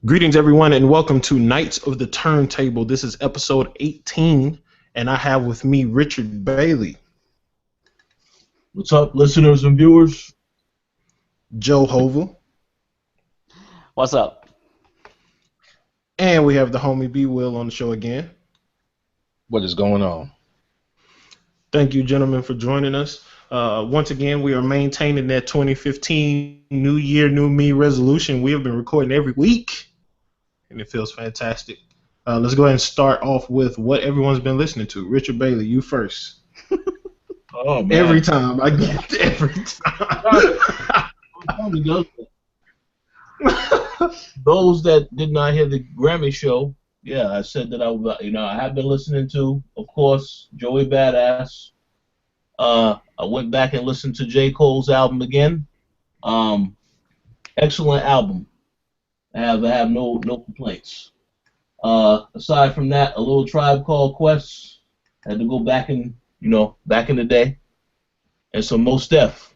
Greetings, everyone, and welcome to Knights of the Turntable. This is episode 18, and I have with me Richard Bailey. What's up, listeners and viewers? Joe Hova. What's up? And we have the homie B Will on the show again. What is going on? Thank you, gentlemen, for joining us. Once again, we are maintaining that 2015 New Year, New Me resolution. We have been recording every week, and it feels fantastic. Let's go ahead and start off with what everyone's been listening to. Richard Bailey, you first. Oh, man. Every time. I get it every time. Those that did not hear the Grammy show, yeah, I said that I have been listening to, of course, Joey Badass. I went back and listened to J. Cole's album again. Excellent album. I have no complaints. Aside from that, a little Tribe Called Quest. Had to go back in the day. And some Mos Def.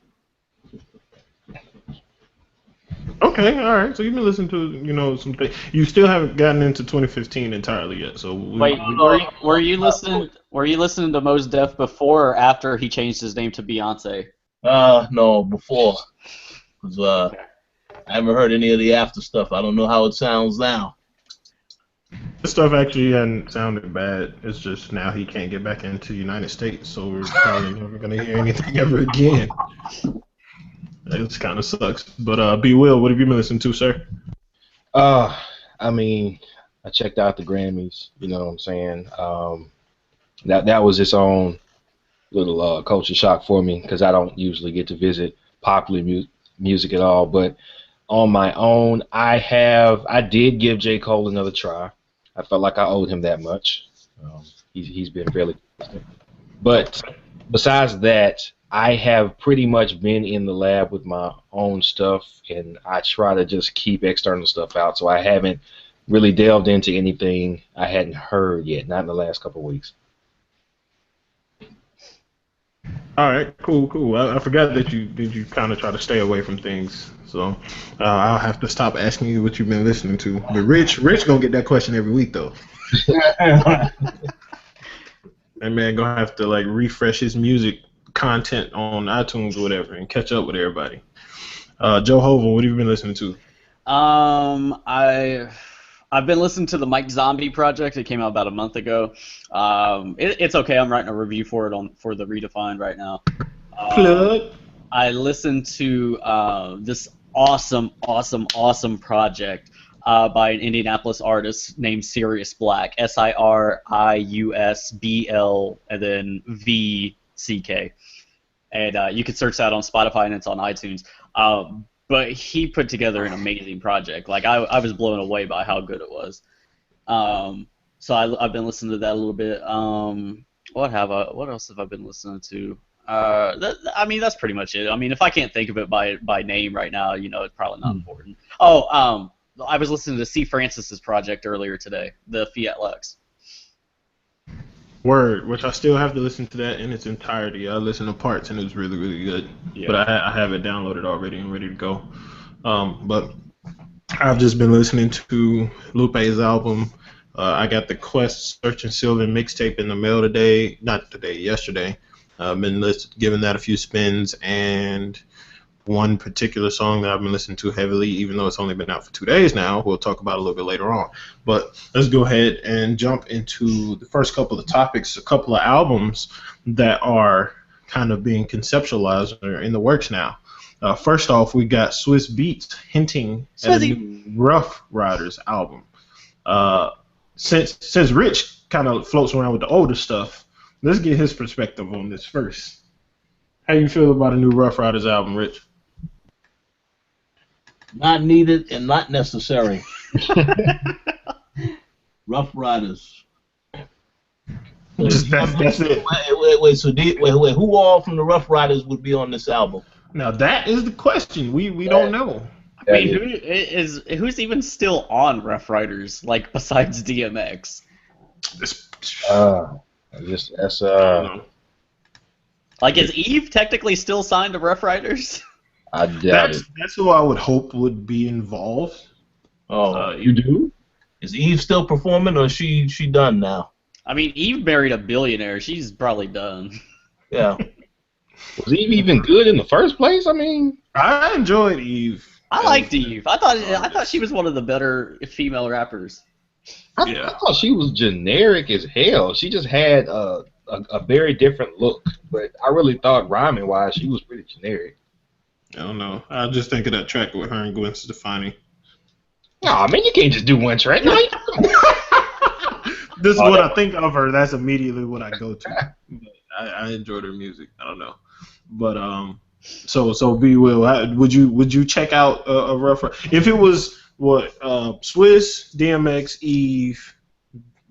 Okay, all right. So you've been listening to, some things. You still haven't gotten into 2015 entirely yet. So were you listening? Were you listening to Mos Def before or after he changed his name to Beyonce? No, before. Cause I haven't heard any of the after stuff. I don't know how it sounds now. This stuff actually hadn't sounded bad. It's just now he can't get back into the United States, so we're probably never gonna hear anything ever again. It kind of sucks. But B Will, what have you been listening to, sir? I mean, I checked out the Grammys. You know what I'm saying? That was its own little culture shock for me because I don't usually get to visit popular music at all. But on my own, I did give J. Cole another try. I felt like I owed him that much. He's been fairly consistent. But besides that, I have pretty much been in the lab with my own stuff, and I try to just keep external stuff out. So I haven't really delved into anything I hadn't heard yet, not in the last couple of weeks. All right, cool. I forgot that you kind of try to stay away from things. So I'll have to stop asking you what you've been listening to. But Rich gonna get that question every week though. That man gonna have to refresh his music content on iTunes or whatever and catch up with everybody. Joe Hova, what have you been listening to? I've been listening to the Mike Zombie project. It came out about a month ago. It's okay. I'm writing a review for it for the Redefined right now. Plug. I listened to this awesome project by an Indianapolis artist named Sirius Black. SIRIUSBL and then VCK. And you can search that on Spotify and it's on iTunes. But he put together an amazing project. I was blown away by how good it was. So I've been listening to that a little bit. What else have I been listening to? That's pretty much it. I mean, if I can't think of it by name right now, it's probably not important. I was listening to C. Francis's project earlier today, the Fiat Lux. Word, which I still have to listen to that in its entirety. I listened to parts and it was really, really good. Yeah. But I have it downloaded already and ready to go. But I've just been listening to Lupe's album. I got the Quest Search and Sylvan mixtape in the mail today. Not today, yesterday. I've been giving that a few spins, and one particular song that I've been listening to heavily, even though it's only been out for 2 days now, we'll talk about a little bit later on. But let's go ahead and jump into the first couple of topics, a couple of albums that are kind of being conceptualized or in the works now. First off, we got Swizz Beats hinting at a new Ruff Ryders album. Since Rich kind of floats around with the older stuff, let's get his perspective on this first. How you feel about a new Ruff Ryders album, Rich? Not needed and not necessary. Ruff Ryders. That's it. Wait. Who all from the Ruff Ryders would be on this album? Now that is the question. We don't know. I mean, who's even still on Ruff Ryders, besides DMX? Is Eve technically still signed to Rough Riders? I doubt it. That's who I would hope would be involved. Oh, You do? is Eve still performing, or she done now? I mean, Eve married a billionaire. She's probably done. Yeah. Was Eve even good in the first place? I mean, I enjoyed Eve. I liked Eve. I thought she was one of the better female rappers. I thought she was generic as hell. She just had a very different look, but I really thought rhyming wise she was pretty generic. I don't know. I just think of that track with her and Gwen Stefani. Aw, man, you can't just do one track. This is what I think of her. That's immediately what I go to. I enjoyed her music. I don't know, but so B Will, would you check out a Ruff Ryders if it was what Swizz, DMX, Eve,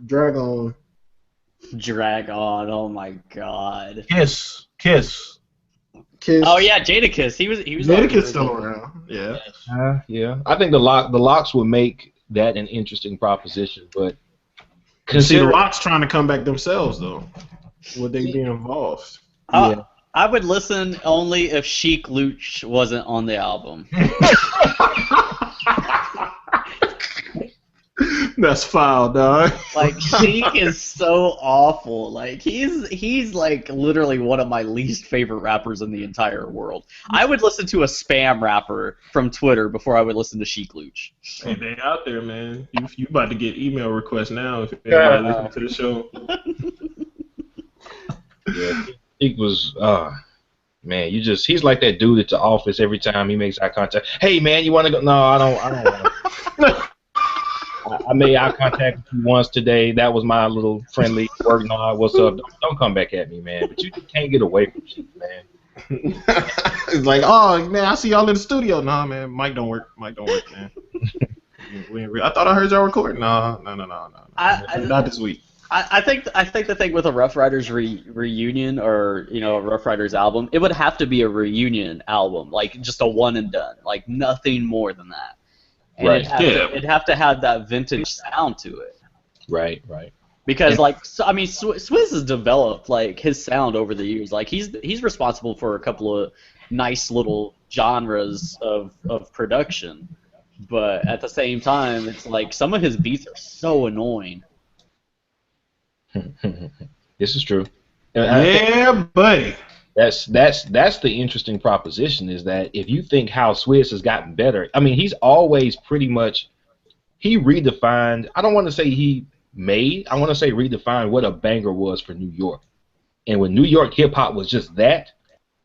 Dragon. Oh my God. Kiss. Oh yeah, Jadakiss. He was. Jadakiss still around. Yeah. Yeah. I think the Locks would make that an interesting proposition, but see the Locks trying to come back themselves though. Would they be involved? Yeah. I would listen only if Sheik Luch wasn't on the album. That's foul, dog. Like Sheik is so awful. Like he's like literally one of my least favorite rappers in the entire world. I would listen to a spam rapper from Twitter before I would listen to Sheik Luch. Hey, they out there, man. You about to get email requests now if everybody listening to the show. Yeah, Sheik was man, he's like that dude at the office every time he makes eye contact. Hey man, you wanna go? No, I don't wanna. I made eye contact with you once today. That was my little friendly work nod. What's up? Don't come back at me, man. But you can't get away from shit, man. It's like, oh man, I see y'all in the studio. Nah, man, mic don't work, man. I thought I heard y'all recording. No. Not this week. I think the thing with a Ruff Ryders reunion or a Ruff Ryders album, it would have to be a reunion album, like just a one and done, like nothing more than that. And right. It'd have to have that vintage sound to it. Right. Because Swizz has developed like his sound over the years. Like he's responsible for a couple of nice little genres of production, but at the same time, it's like some of his beats are so annoying. This is true. Yeah, buddy. That's the interesting proposition is that if you think how Swizz has gotten better, I mean, he's always pretty much he redefined. I don't want to say I want to say redefined what a banger was for New York. And when New York hip hop was just that,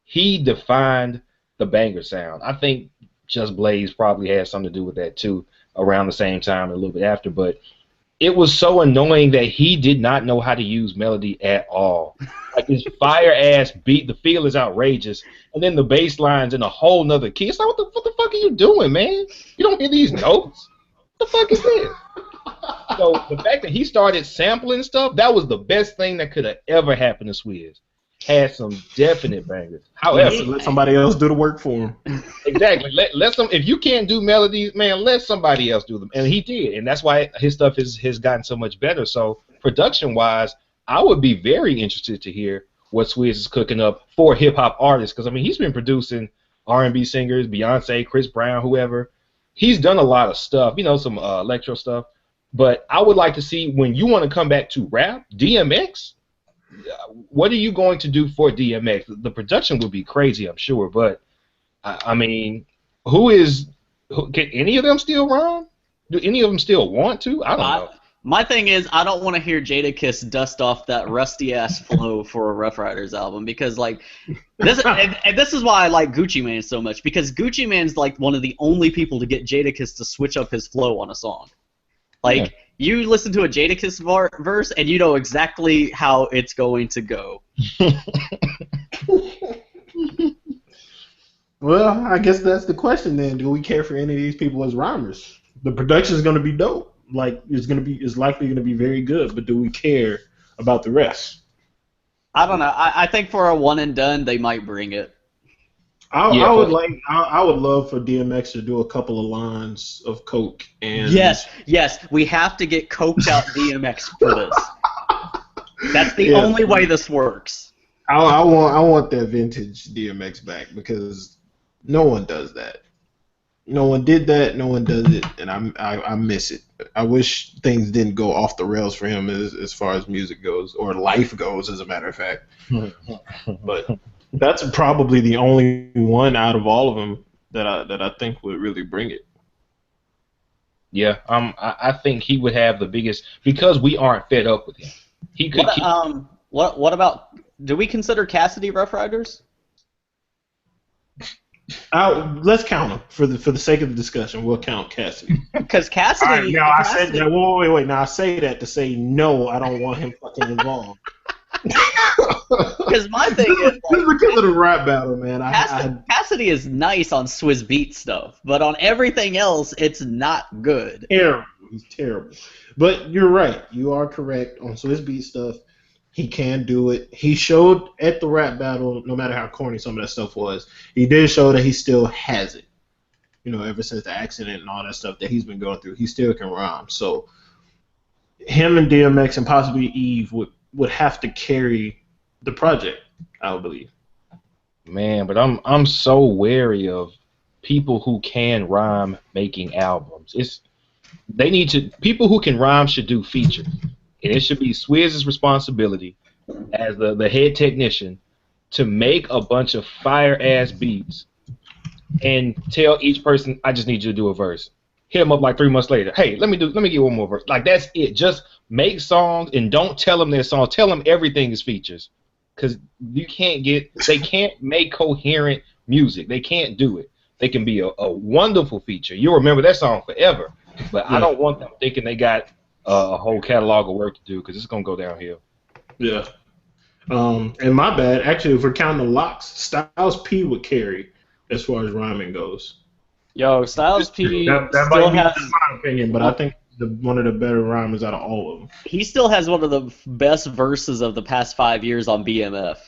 he defined the banger sound. I think Just Blaze probably had something to do with that too, around the same time, a little bit after, but it was so annoying that he did not know how to use melody at all. Like his fire ass beat, the feel is outrageous, and then the bass line's in a whole nother key. It's like, what the fuck are you doing, man? You don't hear these notes? What the fuck is this? So the fact that he started sampling stuff, that was the best thing that could have ever happened to Swizz. Had some definite bangers. However, let somebody else do the work for him. Exactly. Let some. If you can't do melodies, man, let somebody else do them. And he did, and that's why his stuff has gotten so much better. So production-wise, I would be very interested to hear what Swizz is cooking up for hip-hop artists. Because I mean, he's been producing R&B singers, Beyonce, Chris Brown, whoever. He's done a lot of stuff, some electro stuff. But I would like to see when you want to come back to rap, DMX. What are you going to do for DMX? The production would be crazy, I'm sure, but I mean, can any of them still rhyme? Do any of them still want to? I don't know. My thing is, I don't want to hear Jadakiss dust off that rusty ass flow for a Ruff Ryders album because like this, and this is why I like Gucci Mane so much because Gucci Mane's like one of the only people to get Jadakiss to switch up his flow on a song. Like. Yeah. You listen to a Jadakiss verse, and you know exactly how it's going to go. Well, I guess that's the question then. Do we care for any of these people as rhymers? The production is going to be dope. Like, it's likely going to be very good, but do we care about the rest? I don't know. I think for a one and done, they might bring it. I would love for DMX to do a couple of lines of coke and yes, we have to get coked out DMX for this. That's the only way this works. I want that vintage DMX back because no one does that. No one did that. No one does it, and I miss it. I wish things didn't go off the rails for him as far as music goes or life goes, as a matter of fact. But that's probably the only one out of all of them that I think would really bring it. Yeah, I think he would have the biggest because we aren't fed up with him. He could. What about? Do we consider Cassidy Ruff Ryders? Let's count them for the sake of the discussion. We'll count Cassidy. Because Cassidy. All right, now Cassidy, I said that. Wait. Now I say that to say no. I don't want him fucking involved. Because my thing is, just because of the rap battle, man. Cassidy is nice on Swizz Beats stuff, but on everything else, it's not good. Terrible. He's terrible. But you're right. You are correct on Swizz Beats stuff. He can do it. He showed at the rap battle, no matter how corny some of that stuff was, he did show that he still has it. You know, ever since the accident and all that stuff that he's been going through, he still can rhyme. So him and DMX and possibly Eve would have to carry the project, I would believe. Man, but I'm so wary of people who can rhyme making albums. People who can rhyme should do features. And it should be Swizz's responsibility as the head technician to make a bunch of fire-ass beats and tell each person, I just need you to do a verse. Hit them up like 3 months later. Hey, let me get one more verse. Like, that's it. Just make songs and don't tell them their songs. Tell them everything is features. Because they can't make coherent music. They can't do it. They can be a wonderful feature. You'll remember that song forever. But I don't want them thinking they got a whole catalog of work to do because it's going to go downhill. Yeah. And my bad. Actually, if we're counting the locks, Styles P would carry as far as rhyming goes. Yo, Styles P that still might has, be my opinion, but I think one of the better rhymers out of all of them. he still has one of the best verses of the past 5 years on BMF.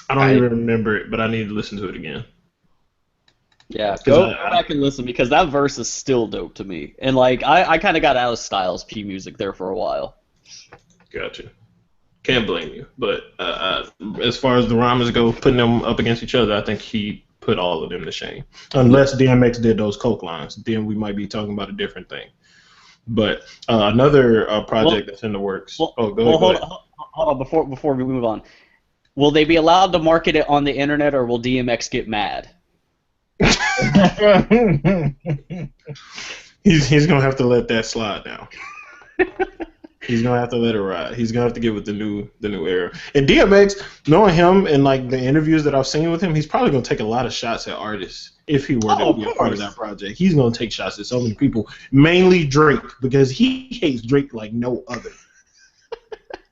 I don't even remember it, but I need to listen to it again. Yeah, go back and listen because that verse is still dope to me. And like I kind of got out of Styles P music there for a while. Gotcha. Can't blame you. But as far as the rhymers go, putting them up against each other, I think he put all of them to shame. Unless DMX did those coke lines, then we might be talking about a different thing. But another project that's in the works. Go ahead. Hold on, before we move on. Will they be allowed to market it on the internet, or will DMX get mad? He's gonna have to let that slide now. He's gonna have to let it ride. He's gonna have to get with the new era. And DMX, knowing him and like the interviews that I've seen with him, he's probably gonna take a lot of shots at artists if he were to be a part of that project. He's gonna take shots at so many people, mainly Drake, because he hates Drake like no other.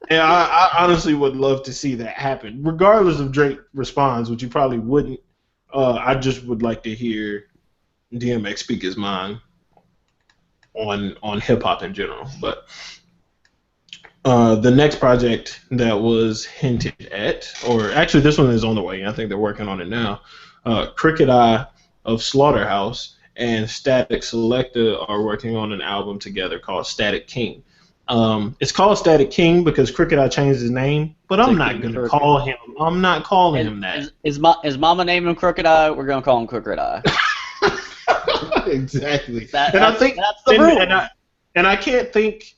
And I honestly would love to see that happen, regardless of Drake responds, which he probably wouldn't. I just would like to hear DMX speak his mind on hip hop in general. But the next project that was hinted at, or actually this one is on the way. I think they're working on it now. Crooked Eye of Slaughterhouse and Statik Selektah are working on an album together called Statik King. It's called Statik King because Crooked Eye changed his name, but I'm not gonna call him. I'm not calling him that. Is Mama naming him Crooked Eye? We're gonna call him Crooked Eye. Exactly. I think that's the rule. And I can't think.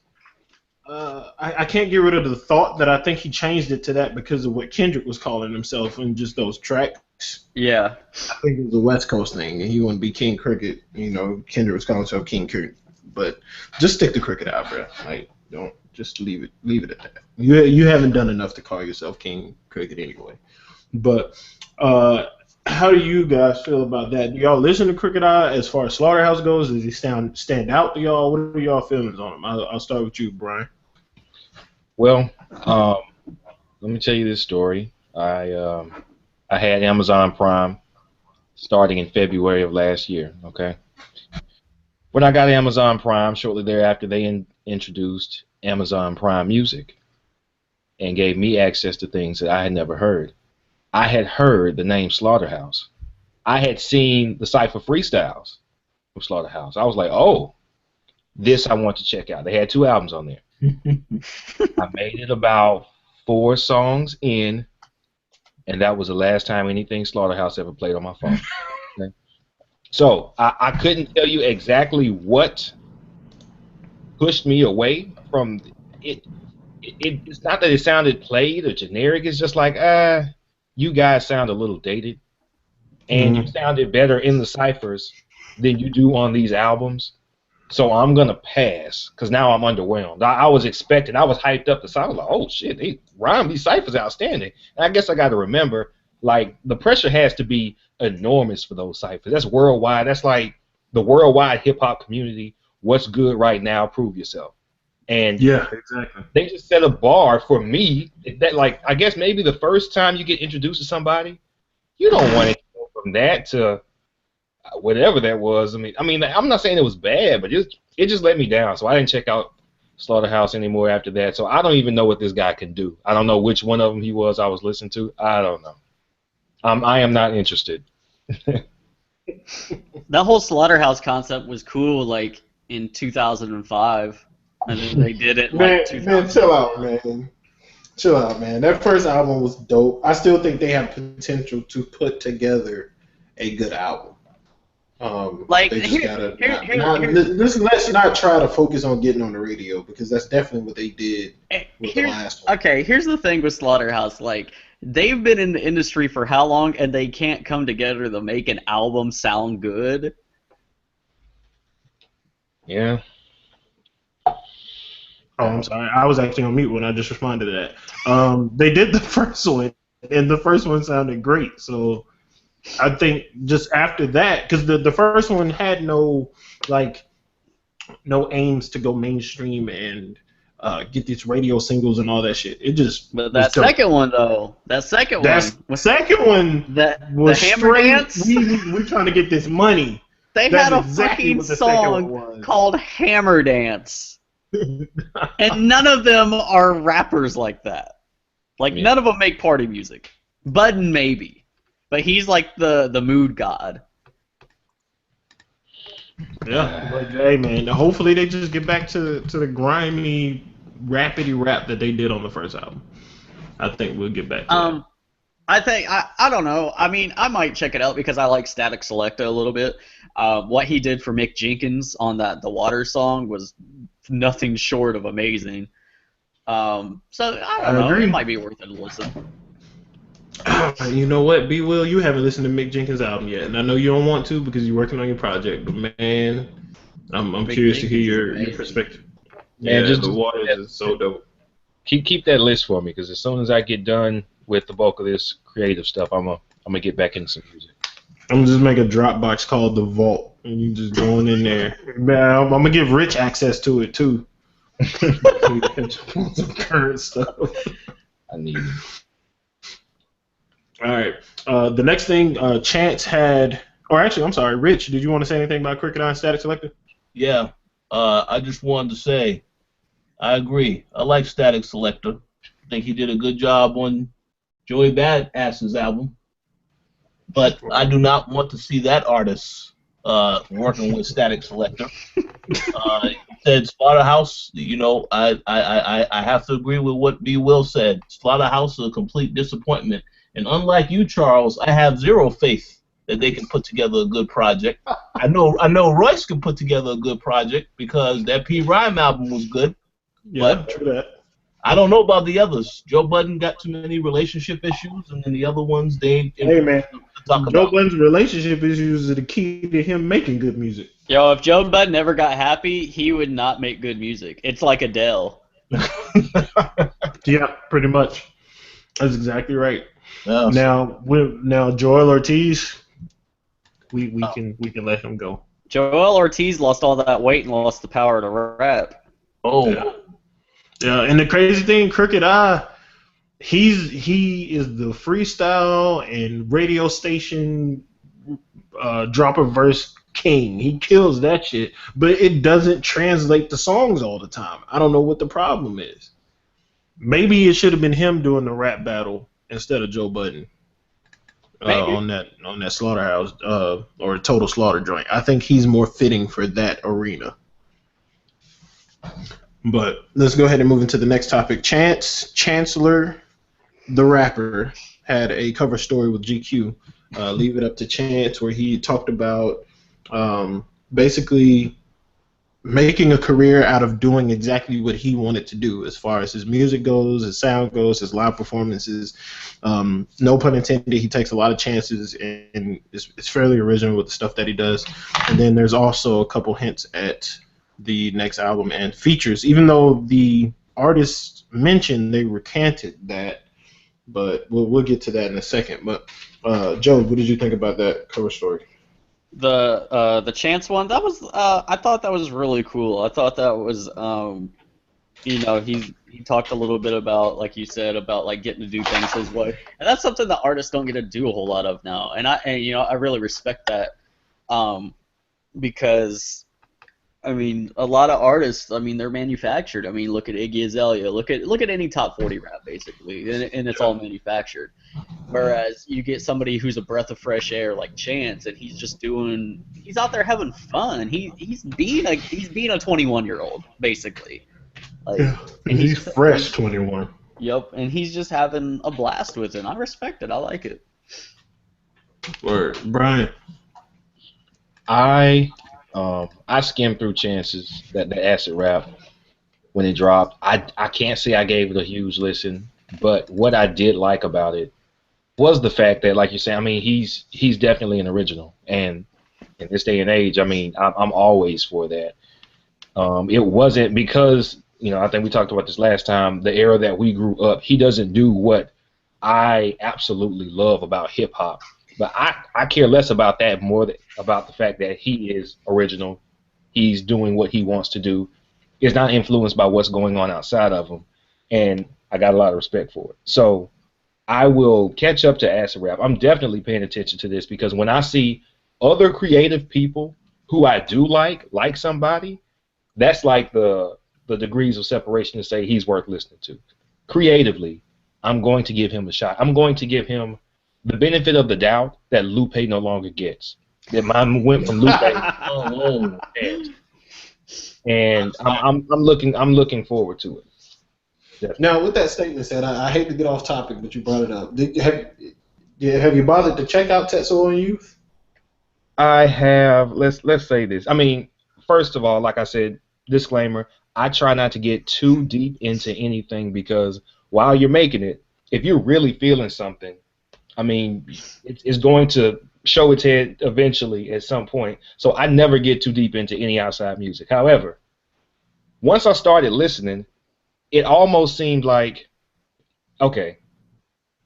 I can't get rid of the thought that I think he changed it to that because of what Kendrick was calling himself in just those tracks. Yeah. I think it was a West Coast thing, and he wanted to be King Crooked. You know, Kendrick was calling himself King Crooked. But just stick to Crooked Eye, bro. Like, don't just leave it at that. You haven't done enough to call yourself King Crooked anyway. But how do you guys feel about that? Do y'all listen to Crooked Eye as far as Slaughterhouse goes? Does he stand out to y'all? What are y'all feelings on him? I'll start with you, Brian. Well, let me tell you this story. I had Amazon Prime starting in February of last year. Okay. When I got Amazon Prime, shortly thereafter, they introduced Amazon Prime Music and gave me access to things that I had never heard. I had heard the name Slaughterhouse. I had seen the Cypher freestyles from Slaughterhouse. I was like, oh, this I want to check out. They had 2 albums on there. I made it about 4 songs in, and that was the last time anything Slaughterhouse ever played on my phone. Okay. So I couldn't tell you exactly what pushed me away from it. It's not that it sounded played or generic. It's just like, you guys sound a little dated, and you sounded better in the ciphers than you do on these albums. So I'm gonna pass because now I'm underwhelmed. I was expecting, I was hyped up. I was like, oh shit, they rhyme, these ciphers outstanding. And I guess I got to remember, like, the pressure has to be enormous for those ciphers. That's worldwide. That's like the worldwide hip hop community. What's good right now? Prove yourself. And yeah, exactly. They just set a bar for me that, like, I guess maybe the first time you get introduced to somebody, you don't want to go from that to whatever that was. I mean, I'm not saying it was bad, but it just let me down. So I didn't check out Slaughterhouse anymore after that. So I don't even know what this guy can do. I don't know which one of them he was I was listening to. I don't know. I am not interested. That whole Slaughterhouse concept was cool, like, in 2005. And then they did it like man, chill out, man. Chill out, man. That first album was dope. I still think they have potential to put together a good album. Like, they just let's not try to focus on getting on the radio, because that's definitely what they did with the last one. Okay, here's the thing with Slaughterhouse. Like, they've been in the industry for how long, and they can't come together to make an album sound good? Yeah. Oh, I'm sorry. I was actually on mute when I just responded to that. They did the first one, and the first one sounded great. So I think just after that, because the first one had no aims to go mainstream and get these radio singles and all that shit. It just. But that second one, though, the second one, was the hammer straight, dance. We're trying to get this money. They That's had a exactly fucking song called Hammer Dance. And none of them are rappers like that. Like, none of them make party music. Budden maybe. But he's like the mood god. Yeah, but hey man, hopefully they just get back to the grimy, rapidy rap that they did on the first album. I think we'll get back to that. I don't know. I mean, I might check it out because I like Statik Selektah a little bit. What he did for Mick Jenkins on the Water song was nothing short of amazing. So I don't know. It might be worth it to listen. You know what, B. Will, you haven't listened to Mick Jenkins' album yet, and I know you don't want to because you're working on your project. But man, I'm curious to hear your perspective. Man, yeah, the Water is so dope. Keep that list for me, because as soon as I get done with the bulk of this creative stuff, I'm gonna get back into some music. I'm gonna just make a Dropbox called The Vault, and you just going in there. Man, I'm gonna give Rich access to it too. Some current stuff. I need it. All right. The next thing, Chance had, or actually, I'm sorry, Rich. Did you want to say anything about Cricket Eye and Statik Selektah? Yeah. I just wanted to say, I agree. I like Statik Selektah. I think he did a good job on Joey Badass's album. But I do not want to see that artist working with Statik Selektah. He said Slaughterhouse, you know, I have to agree with what B. Will said. Slaughterhouse is a complete disappointment. And unlike you, Charles, I have zero faith that they can put together a good project. I know Royce can put together a good project because that P. Rhyme album was good. Yeah, but true that. I don't know about the others. Joe Budden got too many relationship issues, and then the other ones, they ain't hey, man. to talk about. Joe Budden's relationship issues are the key to him making good music. Yo, if Joe Budden never got happy, he would not make good music. It's like Adele. Yeah, pretty much. That's exactly right. Yeah, Now Joel Ortiz, we can let him go. Joel Ortiz lost all that weight and lost the power to rap. Oh. Yeah, and the crazy thing, Crooked Eye, he is the freestyle and radio station drop a verse king. He kills that shit, but it doesn't translate to songs all the time. I don't know what the problem is. Maybe it should have been him doing the rap battle instead of Joe Budden on that Slaughterhouse or Total Slaughter joint. I think he's more fitting for that arena. But let's go ahead and move into the next topic. Chancellor, the rapper, had a cover story with GQ Leave It Up to Chance, where he talked about basically making a career out of doing exactly what he wanted to do as far as his music goes, his sound goes, his live performances. No pun intended, he takes a lot of chances and it's fairly original with the stuff that he does. And then there's also a couple hints at the next album and features, even though the artists mentioned they recanted that, but we'll get to that in a second. But Joe, what did you think about that cover story? The Chance one, that was I thought that was really cool. I thought that was he talked a little bit about, like you said, about like getting to do things his way, and that's something that artists don't get to do a whole lot of now. And I really respect that, because I mean, a lot of artists, I mean, they're manufactured. I mean, look at Iggy Azalea. Look at any top 40 rap, basically, and it's all manufactured. Whereas you get somebody who's a breath of fresh air like Chance, and he's out there having fun. He's being a 21-year-old, basically. Like, Yeah, and he's fresh 21. Yep, and he's just having a blast with it. And I respect it. I like it. Word, Brian. I skimmed through Chances, that acid rap, when it dropped. I can't say I gave it a huge listen, but what I did like about it was the fact that, like you say, I mean, he's definitely an original, and in this day and age, I mean, I'm always for that. It wasn't because, I think we talked about this last time, the era that we grew up, he doesn't do what I absolutely love about hip hop. But I care less about that, more about the fact that he is original. He's doing what he wants to do. He's not influenced by what's going on outside of him. And I got a lot of respect for it. So I will catch up to acid rap. I'm definitely paying attention to this, because when I see other creative people who I do like somebody, that's like the degrees of separation to say he's worth listening to. Creatively, I'm going to give him a shot. I'm going to give him the benefit of the doubt that Lupe no longer gets. That mine went from Lupe. And I'm looking forward to it. Definitely. Now, with that statement said, I hate to get off topic, but you brought it up. Have you bothered to check out Tetsuo on Youth? I have. Let's say this. I mean, first of all, like I said, disclaimer, I try not to get too deep into anything, because while you're making it, if you're really feeling something, I mean, it's going to show its head eventually at some point. So I never get too deep into any outside music. However, once I started listening, it almost seemed like, okay,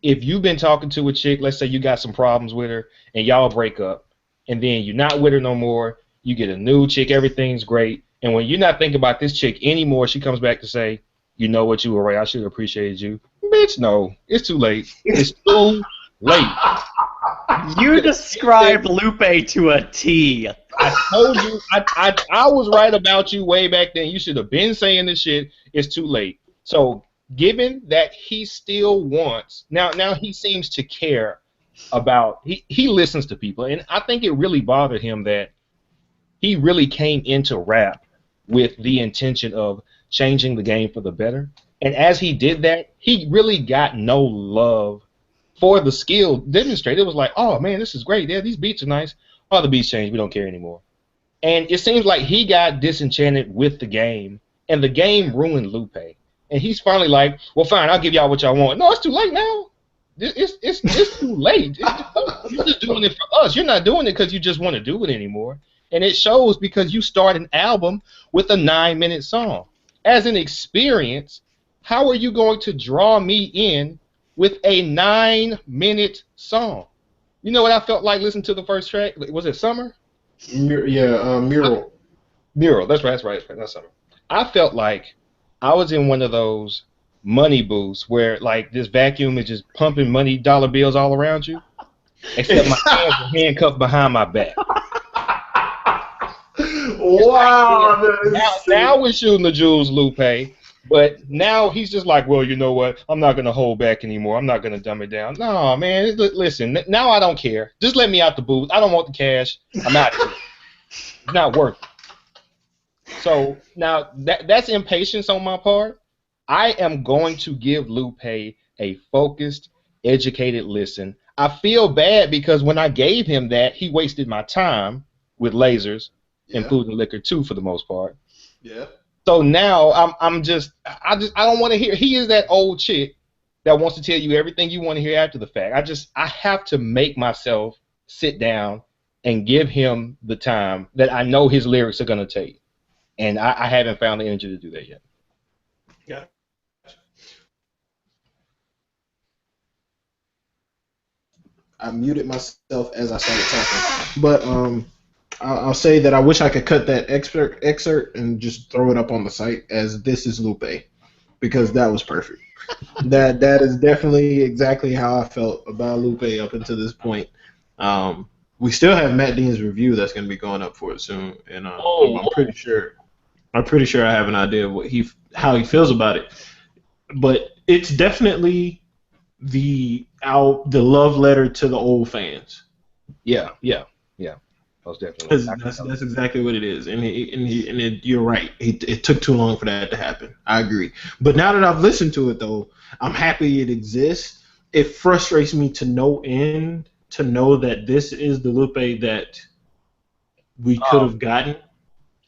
if you've been talking to a chick, let's say you got some problems with her, and y'all break up, and then you're not with her no more, you get a new chick, everything's great, and when you're not thinking about this chick anymore, she comes back to say, you know what, you were right, I should have appreciated you. Bitch, no, it's too late. It's too late. You described Lupe to a T. I told you, I was right about you way back then. You should have been saying this shit. It's too late. So, given that he still wants, now he seems to care about, he listens to people, and I think it really bothered him that he really came into rap with the intention of changing the game for the better. And as he did that, he really got no love for the skill demonstrated. It was like, oh man, this is great. Yeah, these beats are nice. Oh, the beats changed. We don't care anymore. And it seems like he got disenchanted with the game, and the game ruined Lupe. And he's finally like, well, fine, I'll give y'all what y'all want. No, it's too late now. It's too late. You're just doing it for us. You're not doing it because you just want to do it anymore. And it shows because you start an album with a 9-minute song. As an experience, how are you going to draw me in with a 9-minute song? You know what I felt like listening to the first track? Was it Summer? Mural. Mural, that's right, that's Summer. I felt like I was in one of those money booths where like this vacuum is just pumping money dollar bills all around you, except my hands are handcuffed behind my back. Wow. Now we're shooting the jewels, Lupe. But now he's just like, well, you know what? I'm not going to hold back anymore. I'm not going to dumb it down. No, man, listen, now I don't care. Just let me out the booth. I don't want the cash. I'm out of here. It's not worth it. So now that's impatience on my part. I am going to give Lupe a focused, educated listen. I feel bad because when I gave him that, he wasted my time with lasers and food and liquor too, for the most part. Yeah. So now I don't want to hear. He is that old chick that wants to tell you everything you want to hear after the fact. I have to make myself sit down and give him the time that I know his lyrics are gonna take, and I haven't found the energy to do that yet. Yeah. I muted myself as I started talking, but I'll say that I wish I could cut that excerpt and just throw it up on the site as "This is Lupe," because that was perfect. that is definitely exactly how I felt about Lupe up until this point. We still have Matt Dean's review that's going to be going up for it soon, and I'm pretty sure I have an idea of how he feels about it. But it's definitely the love letter to the old fans. Yeah. Most definitely. That's exactly what it is, and you're right. It took too long for that to happen. I agree. But now that I've listened to it, though, I'm happy it exists. It frustrates me to no end to know that this is the Lupe that we could have gotten.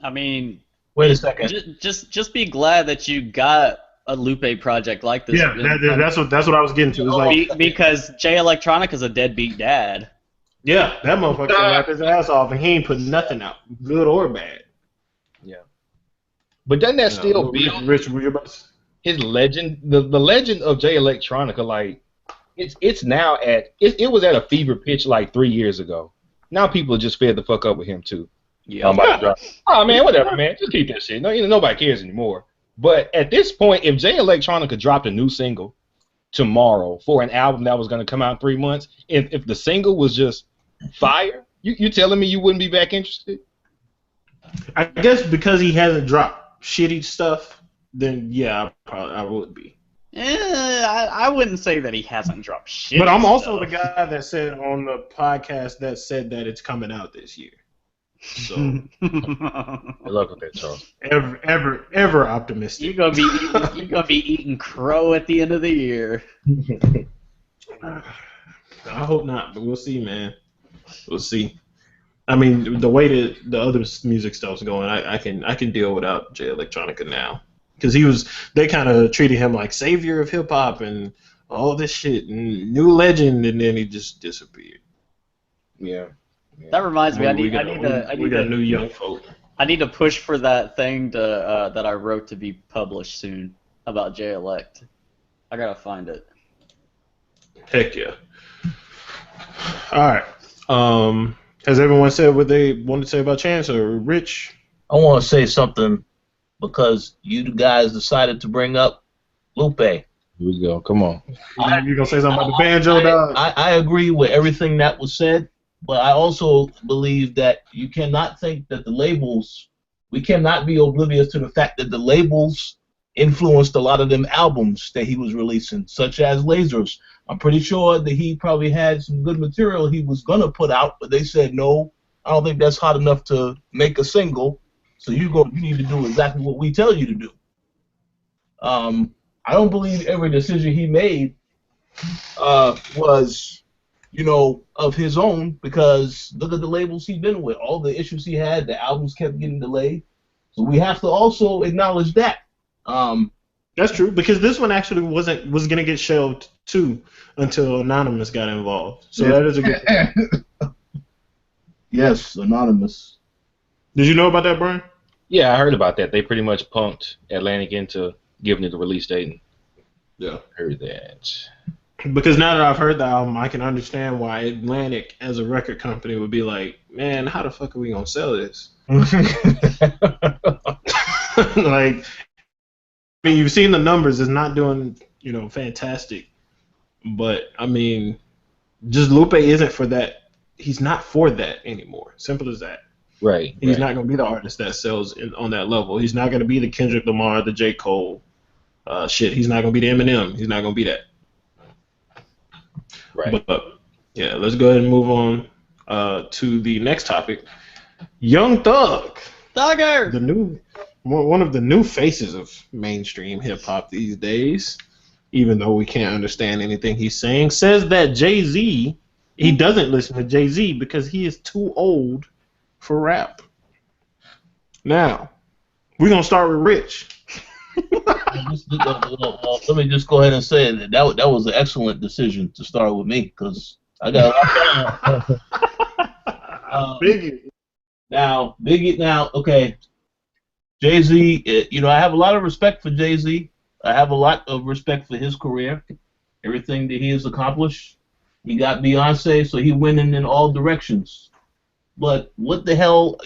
I mean, wait a second. Just be glad that you got a Lupe project like this. Yeah, that's what I was getting to. It's because Jay Electronica is a deadbeat dad. Yeah, that motherfucker laughed his ass off, and he ain't put nothing out, good or bad. Yeah. But doesn't that still build his legend? The legend of Jay Electronica, like, it's now it was at a fever pitch like 3 years ago. Now people are just fed the fuck up with him too. Yeah. Oh man, whatever, man. Just keep that shit. No, nobody cares anymore. But at this point, if Jay Electronica dropped a new single tomorrow for an album that was going to come out in 3 months, if the single was just fire, you telling me you wouldn't be back interested? I guess because he hasn't dropped shitty stuff, then yeah, I would be. I wouldn't say that he hasn't dropped shitty. But I'm also stuff. the guy that said on the podcast that it's coming out this year. So good luck with that, Charles. Ever optimistic. You're gonna be eating crow at the end of the year. I hope not, but we'll see, man. We'll see. I mean, the way that the other music stuff's going, I can deal without Jay Electronica now, because they kind of treated him like savior of hip hop and all this shit and new legend, and then he just disappeared. Yeah. That reminds me, We got new young folk. I need to push for that thing that I wrote to be published soon about Jay Elect. I gotta find it. Heck yeah. All right. Has everyone said what they wanted to say about Chance or Rich? I want to say something because you guys decided to bring up Lupe. Here we go. Come on. You gonna say something about the banjo, dog? I agree with everything that was said, but I also believe that you cannot think that we cannot be oblivious to the fact that the labels influenced a lot of them albums that he was releasing, such as Lasers. I'm pretty sure that he probably had some good material he was going to put out, but they said, no, I don't think that's hot enough to make a single, so you need to do exactly what we tell you to do. I don't believe every decision he made was, of his own, because look at the labels he's been with. All the issues he had, the albums kept getting delayed. So we have to also acknowledge that. That's true, because this one actually was going to get shelved too until Anonymous got involved. So that is a good thing. Yes, Anonymous. Did you know about that, Brian? Yeah, I heard about that. They pretty much punked Atlantic into giving it the release date. Yeah. Heard that. Because now that I've heard the album, I can understand why Atlantic, as a record company, would be like, man, how the fuck are we going to sell this? Like, I mean, you've seen the numbers. It's not doing, fantastic. But, I mean, just Lupe isn't for that. He's not for that anymore. Simple as that. Right. He's not going to be the artist that sells on that level. He's not going to be the Kendrick Lamar, the J. Cole. He's not going to be the Eminem. He's not going to be that. Right. But, yeah, let's go ahead and move on to the next topic. Young Thug. Thugger! One of the new faces of mainstream hip-hop these days. even though we can't understand anything he's saying. Says that Jay-Z, he doesn't listen to Jay-Z because he is too old for rap. Now, we're going to start with Rich. Let me just go ahead and say that was an excellent decision to start with me because I got a lot Biggie. Now, okay. Jay-Z, I have a lot of respect for Jay-Z. I have a lot of respect for his career, everything that he has accomplished. He got Beyonce, so he winning in all directions. But what the hell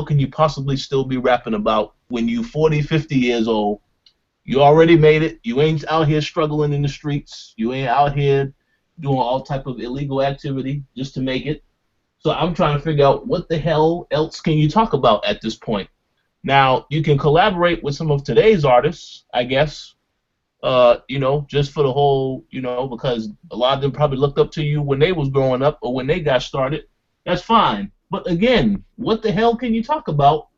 can you possibly still be rapping about when you 40, 50 years old? You already made it. You ain't out here struggling in the streets. You ain't out here doing all type of illegal activity just to make it. So I'm trying to figure out what the hell else can you talk about at this point. Now, you can collaborate with some of today's artists, I guess, just for the whole, because a lot of them probably looked up to you when they was growing up or when they got started. That's fine. But again, what the hell can you talk about?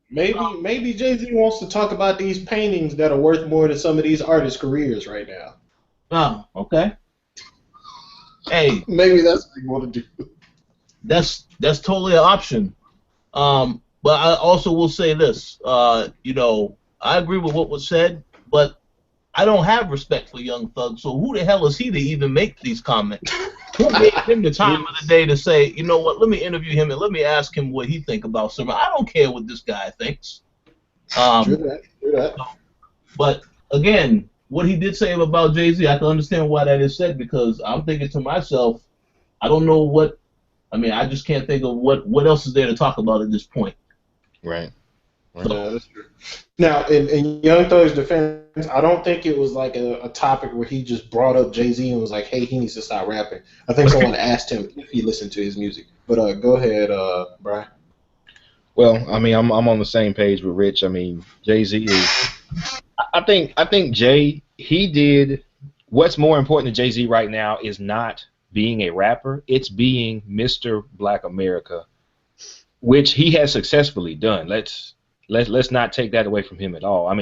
Maybe Jay-Z wants to talk about these paintings that are worth more than some of these artists' careers right now. Oh, okay. Hey. Maybe that's what you want to do. That's totally an option. But I also will say this, I agree with what was said, but I don't have respect for Young Thug, so who the hell is he to even make these comments? Who gave him the time of the day to say, you know what, let me interview him and let me ask him what he think about something. I don't care what this guy thinks. True that. But, again, what he did say about Jay-Z, I can understand why that is said, because I'm thinking to myself, I don't know I just can't think of what else is there to talk about at this point. Right. So, that's true. Now, in Young Thug's defense, I don't think it was like a topic where he just brought up Jay-Z and was like, hey, he needs to stop rapping. I think someone asked him if he listened to his music. But go ahead, Brian. Well, I'm on the same page with Rich. Jay-Z is. I think Jay, he did. What's more important to Jay-Z right now is not being a rapper. It's being Mr. Black America, which he has successfully done. Let's not take that away from him at all.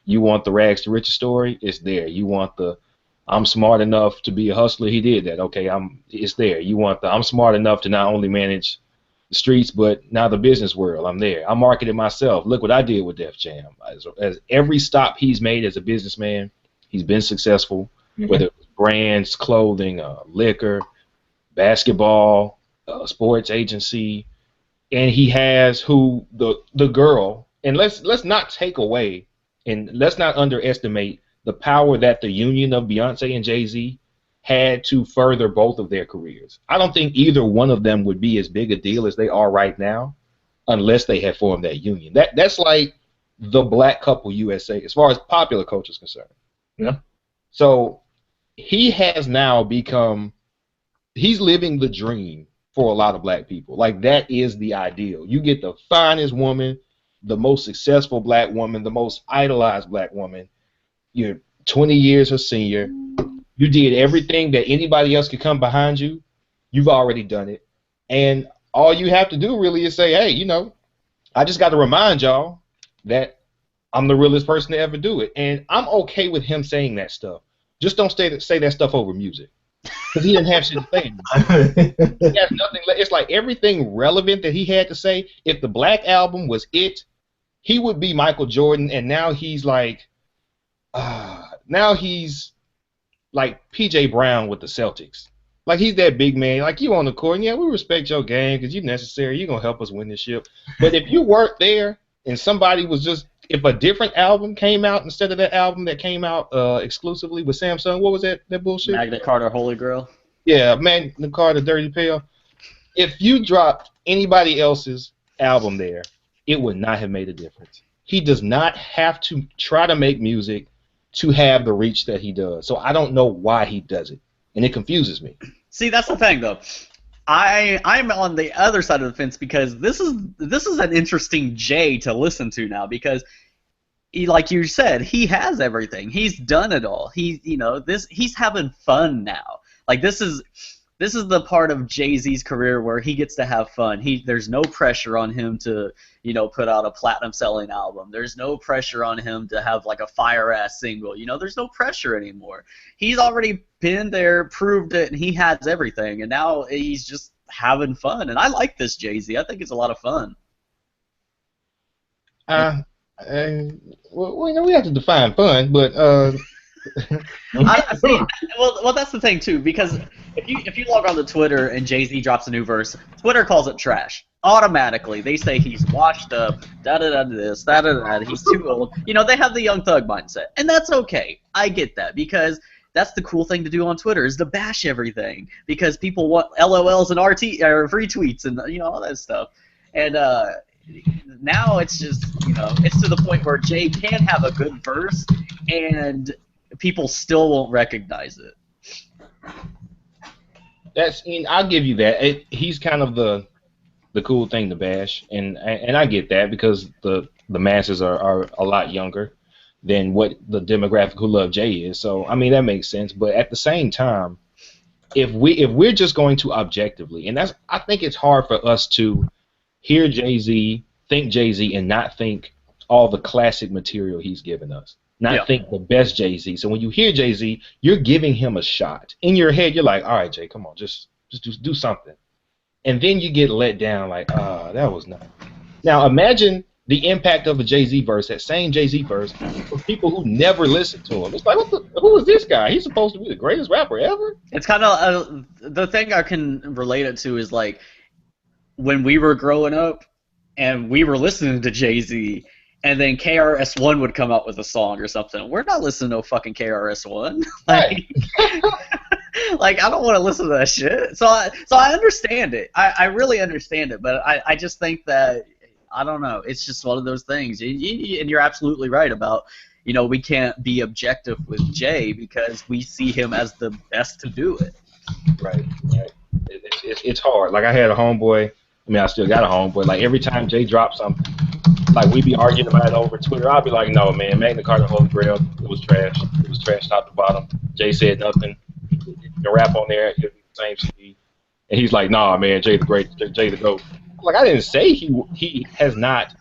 You want the rags to riches story? It's there. You want the I'm smart enough to be a hustler? He did that. Okay, it's there. You want the I'm smart enough to not only manage the streets but now the business world? I'm there. I marketed myself. Look what I did with Def Jam. As every stop he's made as a businessman, he's been successful. Mm-hmm. Whether it was brands, clothing, liquor, basketball, sports agency. And he has the girl, and let's not take away and let's not underestimate the power that the union of Beyonce and Jay-Z had to further both of their careers. I don't think either one of them would be as big a deal as they are right now unless they had formed that union. That's like the Black Couple USA as far as popular culture is concerned. Yeah. So he has now he's living the dream for a lot of black people. Like, that is the ideal. You get the finest woman, the most successful black woman, the most idolized black woman. You're 20 years her senior. You did everything that anybody else could come behind you. You've already done it. And all you have to do really is say, hey, I just got to remind y'all that I'm the realest person to ever do it. And I'm okay with him saying that stuff. Just don't say that stuff over music. Because he didn't have shit to say. He has nothing. It's like everything relevant that he had to say. If the Black Album was it, he would be Michael Jordan. And now he's like PJ Brown with the Celtics. Like, he's that big man. Like, you on the court, and yeah, we respect your game because you're necessary. You're gonna help us win this ship. But if you weren't there and somebody was just, if a different album came out instead of that album that came out exclusively with Samsung, what was that bullshit? Magna Carta Holy Grail. Yeah, Magna Carta Dirty Pill. If you dropped anybody else's album there, it would not have made a difference. He does not have to try to make music to have the reach that he does. So I don't know why he does it, and it confuses me. See, that's the thing, though. I'm on the other side of the fence because this is an interesting Jay to listen to now because, like you said, he has everything. He's done it all. He's having fun now. Like, this is this is the part of Jay-Z's career where he gets to have fun. There's no pressure on him to, put out a platinum-selling album. There's no pressure on him to have like a fire-ass single. There's no pressure anymore. He's already been there, proved it, and he has everything. And now he's just having fun. And I like this Jay-Z. I think it's a lot of fun. Well, we have to define fun, but well, that's the thing too, because if you log on to Twitter and Jay-Z drops a new verse, Twitter calls it trash automatically. They say he's washed up, da da da this, da da da. He's too old. They have the Young Thug mindset, and that's okay. I get that because that's the cool thing to do on Twitter is to bash everything because people want LOLs and RT or retweets and all that stuff, and now it's just it's to the point where Jay can have a good verse and people still won't recognize it. I'll give you that. He's kind of the cool thing to bash, and I get that because the masses are a lot younger than what the demographic who love Jay is. So I mean that makes sense. But at the same time, if we're just going to objectively, and I think it's hard for us to hear Jay-Z, think Jay-Z, and not think all the classic material he's given us. Not think the best Jay-Z. So when you hear Jay-Z, you're giving him a shot. In your head, you're like, all right, Jay, come on, just do something. And then you get let down like, that was not. Now imagine the impact of a Jay-Z verse, that same Jay-Z verse, for people who never listened to him. It's like, who is this guy? He's supposed to be the greatest rapper ever? It's kind of, the thing I can relate it to is like, when we were growing up and we were listening to Jay-Z, and then KRS-One would come out with a song or something. We're not listening to no fucking KRS-One. like, I don't want to listen to that shit. So I understand it. I really understand it, but I just think that, I don't know, it's just one of those things. And you're absolutely right about, we can't be objective with Jay because we see him as the best to do it. Right. It's hard. Like I had a homeboy. I mean, I still got a homeboy. Like every time Jay drops something, like we be arguing about it over Twitter. I'll be like, no, man, Magna Carta Holy Grail, it was trash. It was trash top to bottom. Jay said nothing. The rap on there, it was the same CD. And he's like, nah, man, Jay the great, Jay the GOAT. Like I didn't say he has not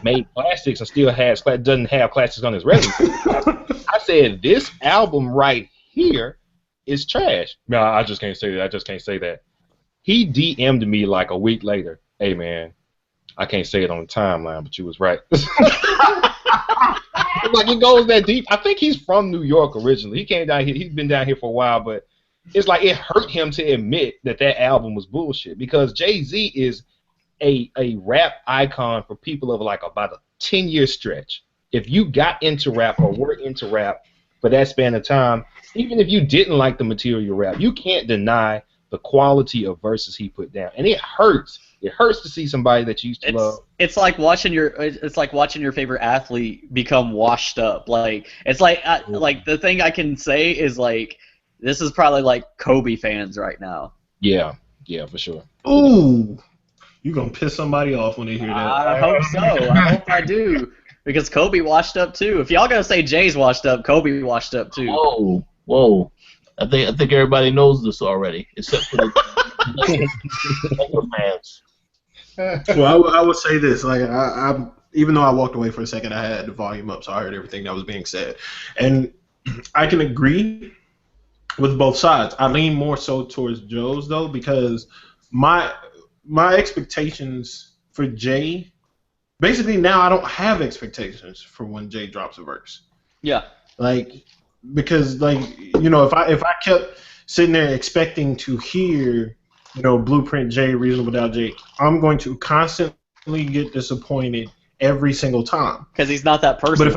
made classics and still doesn't have classics on his resume. I said this album right here is trash. No, I just can't say that. I just can't say that. He DM'd me like a week later. Hey, man, I can't say it on the timeline, but you was right. Like, it goes that deep. I think he's from New York originally. He came down here. He's been down here for a while, but it's like it hurt him to admit that album was bullshit because Jay-Z is a rap icon for people of like about a 10-year stretch. If you got into rap or were into rap for that span of time, even if you didn't like the material rap, you can't deny the quality of verses he put down, and it hurts. It hurts to see somebody that you used to love. It's like watching your favorite athlete become washed up. Like it's like the thing I can say is like this is probably like Kobe fans right now. Yeah, for sure. Ooh, you gonna piss somebody off when they hear that? I hope so. I hope I do because Kobe washed up too. If y'all gonna say Jay's washed up, Kobe washed up too. Whoa. I think everybody knows this already, except for the fans. Well, I would say this. Like, I even though I walked away for a second, I had the volume up, so I heard everything that was being said, and I can agree with both sides. I lean more so towards Joe's though, because my expectations for Jay, basically now I don't have expectations for when Jay drops a verse. Yeah. Like. Because if I kept sitting there expecting to hear, Blueprint Jay, Reasonable Doubt Jay, I'm going to constantly get disappointed every single time. Because he's not that person. But if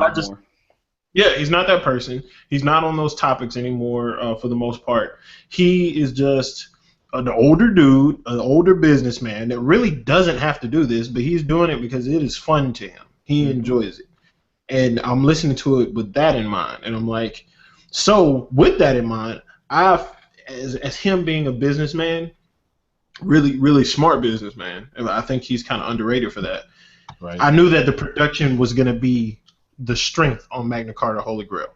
he's not that person. He's not on those topics anymore for the most part. He is just an older dude, an older businessman that really doesn't have to do this, but he's doing it because it is fun to him. He enjoys it. And I'm listening to it with that in mind. And I'm like, so with that in mind, as him being a businessman, really, really smart businessman, and I think he's kind of underrated for that. Right. I knew that the production was going to be the strength on Magna Carta Holy Grail.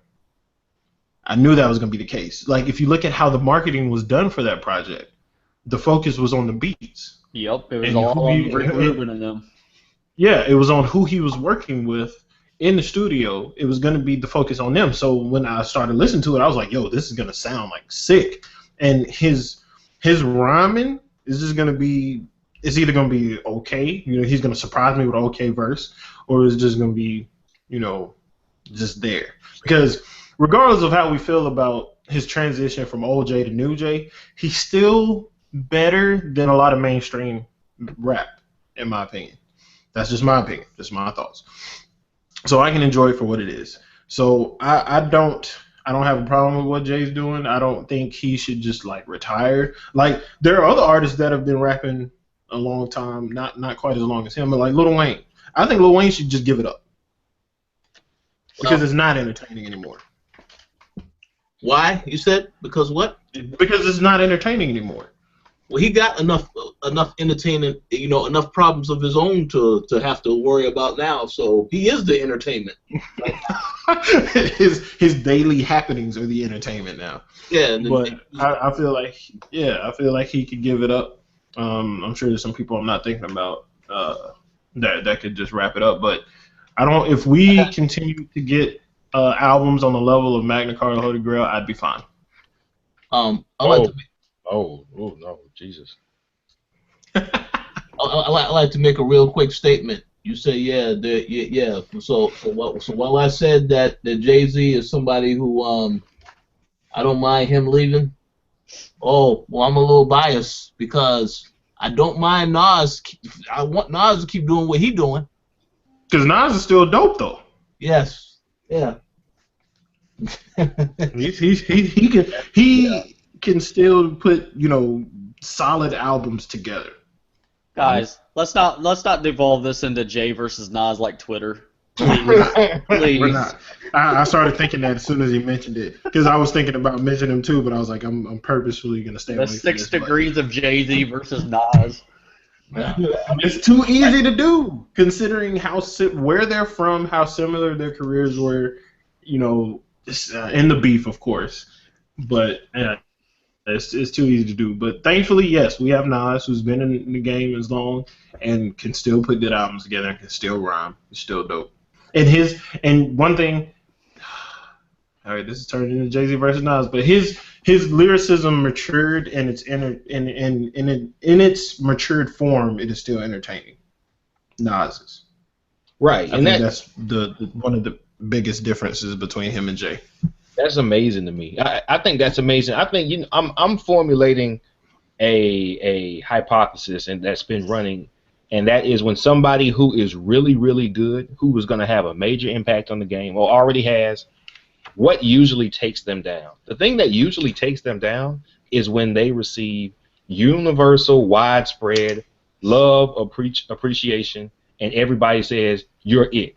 I knew that was going to be the case. Like, if you look at how the marketing was done for that project, the focus was on the beats. Yep, it was And all on Rick Rubin and them. Yeah, it was on who he was working with in the studio. It was going to be the focus on them. So when I started listening to it, I was like, yo, this is going to sound like sick. And his rhyming is just going to be, it's either going to be okay, you know, he's going to surprise me with an okay verse, or it's just going to be, you know, just there. Because regardless of how we feel about his transition from old J to new J, he's still better than a lot of mainstream rap, in my opinion. That's just my opinion. Just my thoughts. So I can enjoy it for what it is. So I don't have a problem with what Jay's doing. I don't think he should just like retire. Like there are other artists that have been rapping a long time, not quite as long as him, but like Lil Wayne. I think Lil Wayne should just give it up because it's not entertaining anymore. Why? You said because what? Because it's not entertaining anymore. Well, he got enough entertainment, you know, enough problems of his own to have to worry about now. So he is the entertainment. his daily happenings are the entertainment now. Yeah, but I feel like he could give it up. I'm sure there's some people I'm not thinking about that could just wrap it up. But I don't. If we continue to get albums on the level of Magna Carta, Holy Grail, I'd be fine. Oh no, Jesus. I like to make a real quick statement. You say yeah. So while I said that Jay-Z is somebody who I don't mind him leaving. Oh, well, I'm a little biased because I don't mind Nas. I want Nas to keep doing what he's doing. Because Nas is still dope though. Yes. Yeah. He can still put, you know, solid albums together. Guys, let's not devolve this into Jay versus Nas like Twitter. Please. Please. We're not. I started thinking that as soon as he mentioned it, because I was thinking about mentioning him too, but I was like, I'm purposefully gonna stay away from this. 6 degrees of Jay-Z versus Nas. It's too easy to do, considering where they're from, how similar their careers were, you know, in the beef, of course, but. It's too easy to do, but thankfully, yes, we have Nas, who's been in the game as long and can still put good albums together and can still rhyme. It's still dope. And one thing, all right, this is turning into Jay-Z versus Nas, but his lyricism matured and it's in its matured form, it is still entertaining. Nas's. Right, I think that's one of the biggest differences between him and Jay. That's amazing to me. I think that's amazing. I think I'm formulating a hypothesis, and that's been running, and that is when somebody who is really, really good, who is going to have a major impact on the game, or already has, what usually takes them down? The thing that usually takes them down is when they receive universal, widespread love, appreciation, and everybody says, you're it.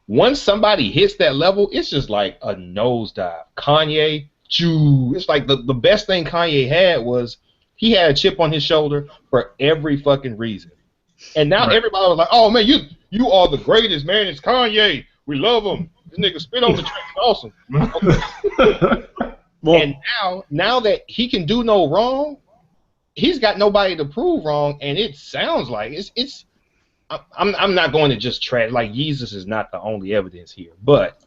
Once somebody hits that level, it's just like a nosedive. Kanye, it's like the best thing Kanye had was he had a chip on his shoulder for every fucking reason. And now everybody was like, oh man, you are the greatest, man. It's Kanye. We love him. This nigga spit on the track. Awesome. And now that he can do no wrong, he's got nobody to prove wrong, and it sounds like it's I'm not going to just trash, like Jesus is not the only evidence here, but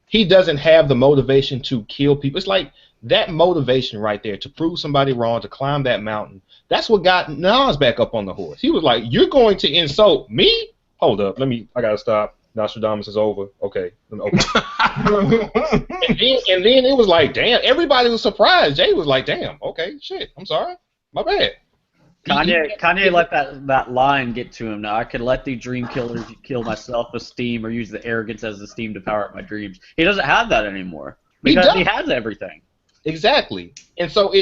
he doesn't have the motivation to kill people. It's like that motivation right there to prove somebody wrong, to climb that mountain. That's what got Nas back up on the horse. He was like, you're going to insult me? Hold up, I got to stop. Nostradamus is over. Okay. and then it was like, damn, everybody was surprised. Jay was like, damn, okay, shit, I'm sorry. My bad. Kanye let that line get to him. Now I could let the dream killers kill my self-esteem or use the arrogance as esteem to power up my dreams. He doesn't have that anymore because he has everything. Exactly, and so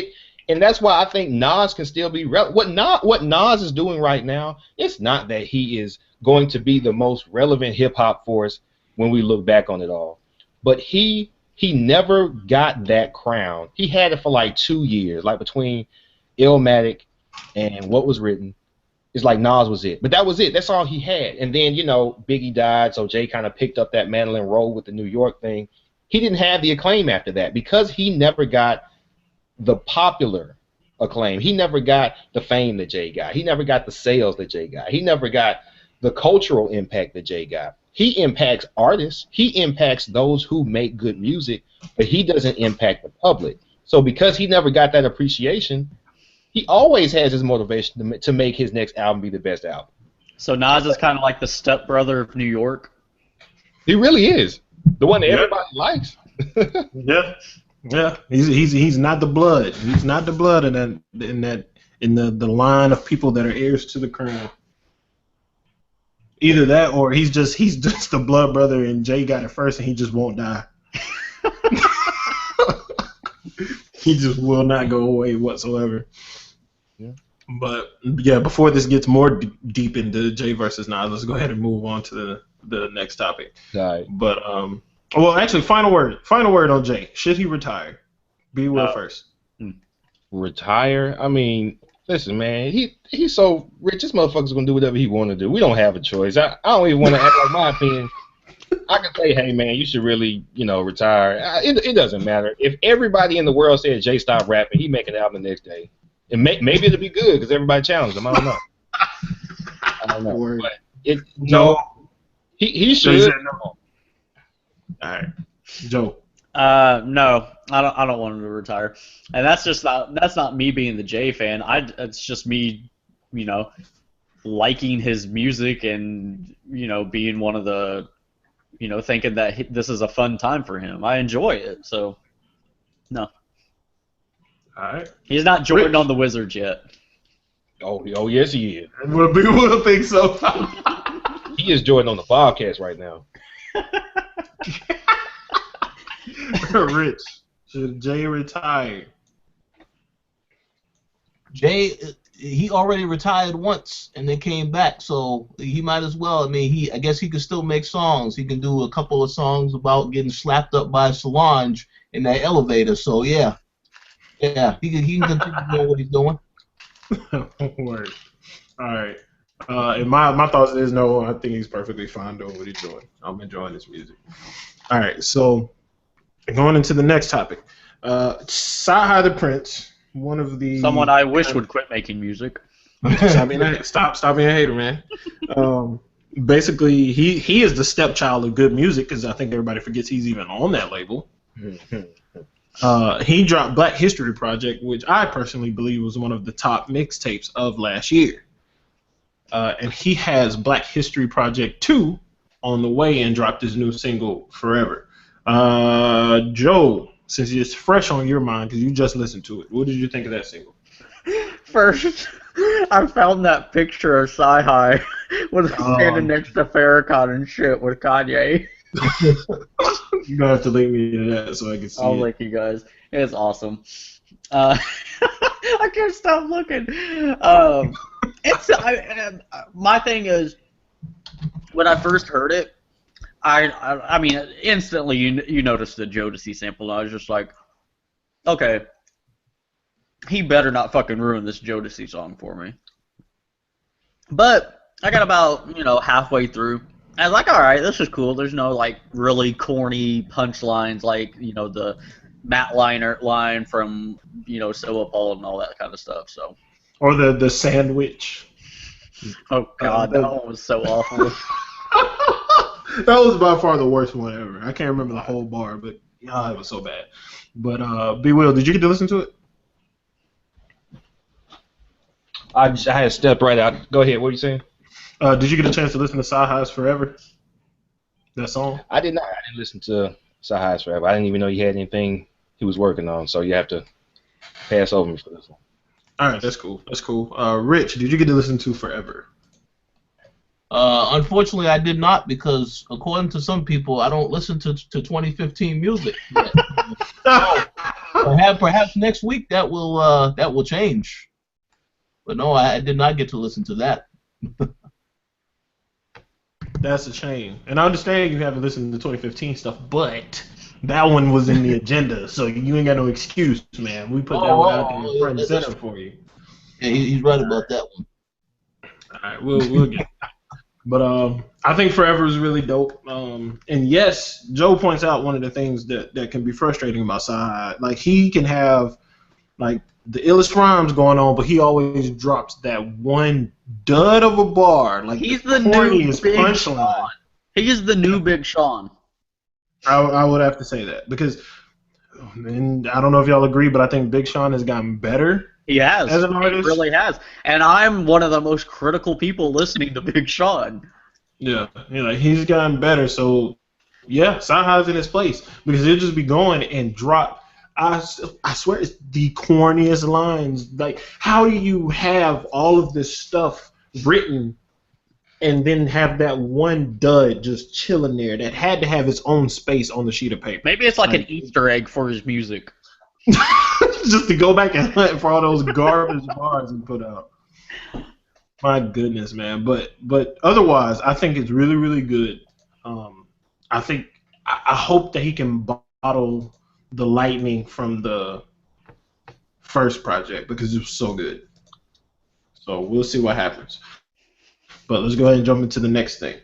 that's why I think Nas can still be what Nas is doing right now. It's not that he is going to be the most relevant hip hop force when we look back on it all, but he never got that crown. He had it for like 2 years, like between Illmatic and What Was Written. It's like Nas was it, but that was it. That's all he had. And then, you know, Biggie died, so Jay kind of picked up that mandolin role with the New York thing. He didn't have the acclaim after that because he never got the popular acclaim. He never got the fame that Jay got. He never got the sales that Jay got. He never got the cultural impact that Jay got. He impacts artists. He impacts those who make good music, but he doesn't impact the public. So because he never got that appreciation, he always has his motivation to make his next album be the best album. So Nas is kind of like the stepbrother of New York. He really is. The one that everybody likes. Yeah. Yeah. He's not the blood. He's not the blood in the line of people that are heirs to the crown. Either that or he's just the blood brother and Jay got it first and he just won't die. He just will not go away whatsoever. Yeah. But yeah, before this gets more deep into Jay versus Nas, let's go ahead and move on to the next topic. All right. But well, actually, final word on Jay. Should he retire? Be Will first. Retire? I mean, listen, man. He's so rich. This motherfucker's gonna do whatever he want to do. We don't have a choice. I don't even want to act like my opinion. I can say, hey, man, you should really, retire. It doesn't matter. If everybody in the world said Jay stop rapping, he make an album the next day. And maybe it'll be good because everybody challenged him. I don't know. But he should. So no. All right, Joe. No, I don't want him to retire, and that's not me being the Jay fan. It's just me, liking his music and being one of the, thinking that this is a fun time for him. I enjoy it, so no. All right. He's not Jordan on the Wizards yet. Oh yes, he is. We'll think so. He is Jordan on the podcast right now. Rich, should Jay retire? Jay, he already retired once and then came back, so he might as well. I mean, I guess he could still make songs. He can do a couple of songs about getting slapped up by Solange in that elevator. So yeah, he can continue doing what he's doing. Word. All right. And my thoughts is no. I think he's perfectly fine doing what he's doing. I'm enjoying his music. All right. So going into the next topic, Sci-Hi the Prince, one of the someone I wish would quit making music. Stop being a hater, man. Basically, he is the stepchild of good music because I think everybody forgets he's even on that label. He dropped Black History Project, which I personally believe was one of the top mixtapes of last year. And he has Black History Project 2 on the way and dropped his new single, Forever. Joe, since it's fresh on your mind because you just listened to it, what did you think of that single? First, I found that picture of Sci-Hi with standing next to Farrakhan and shit with Kanye. You're going to have to link me to that so I can see I'll link you guys. It's awesome. I can't stop looking. My thing is, when I first heard it, I mean, instantly you noticed the Jodeci sample, and I was just like, okay, he better not fucking ruin this Jodeci song for me. But I got about, halfway through. I was like, all right, this is cool. There's no, really corny punchlines like, the Matt Leinart line from, So Appalled and all that kind of stuff. So. Or the sandwich. Oh, God, that one was so awful. That was by far the worst one ever. I can't remember the whole bar, but it was so bad. But, B. Will, did you get to listen to it? I had stepped right out. Go ahead. What are you saying? Did you get a chance to listen to Sci-Hi's Forever? That song? I did not. I didn't listen to Sci-Hi's Forever. I didn't even know he had anything he was working on, so you have to pass over me for this one. All right, that's cool. That's cool. Rich, did you get to listen to Forever? Unfortunately, I did not because, according to some people, I don't listen to 2015 music. Perhaps next week that will change. But no, I did not get to listen to that. That's a shame. And I understand you haven't listened to 2015 stuff, but that one was in the agenda, so you ain't got no excuse, man. We put that one out there front and center for you. Yeah, he's right about that one. All right, we'll get. But I think Forever is really dope. And yes, Joe points out one of the things that can be frustrating about Sci-Hi. Like he can have like the illest rhymes going on, but he always drops that one dud of a bar. Like he's the new Big Sean. He's the new Big Sean. I would have to say that because, and I don't know if y'all agree, but I think Big Sean has gotten better. He has. As an artist. He really has. And I'm one of the most critical people listening to Big Sean. Yeah, he's gotten better. So, yeah, Sci-Hi's in his place because he'll just be going and drop. I swear it's the corniest lines. Like, how do you have all of this stuff written and then have that one dud just chilling there that had to have its own space on the sheet of paper? Maybe it's like an Easter egg for his music. Just to go back and hunt for all those garbage bars he put out. My goodness, man. But otherwise, I think it's really, really good. I hope that he can bottle the lightning from the first project because it was so good. So we'll see what happens. But let's go ahead and jump into the next thing.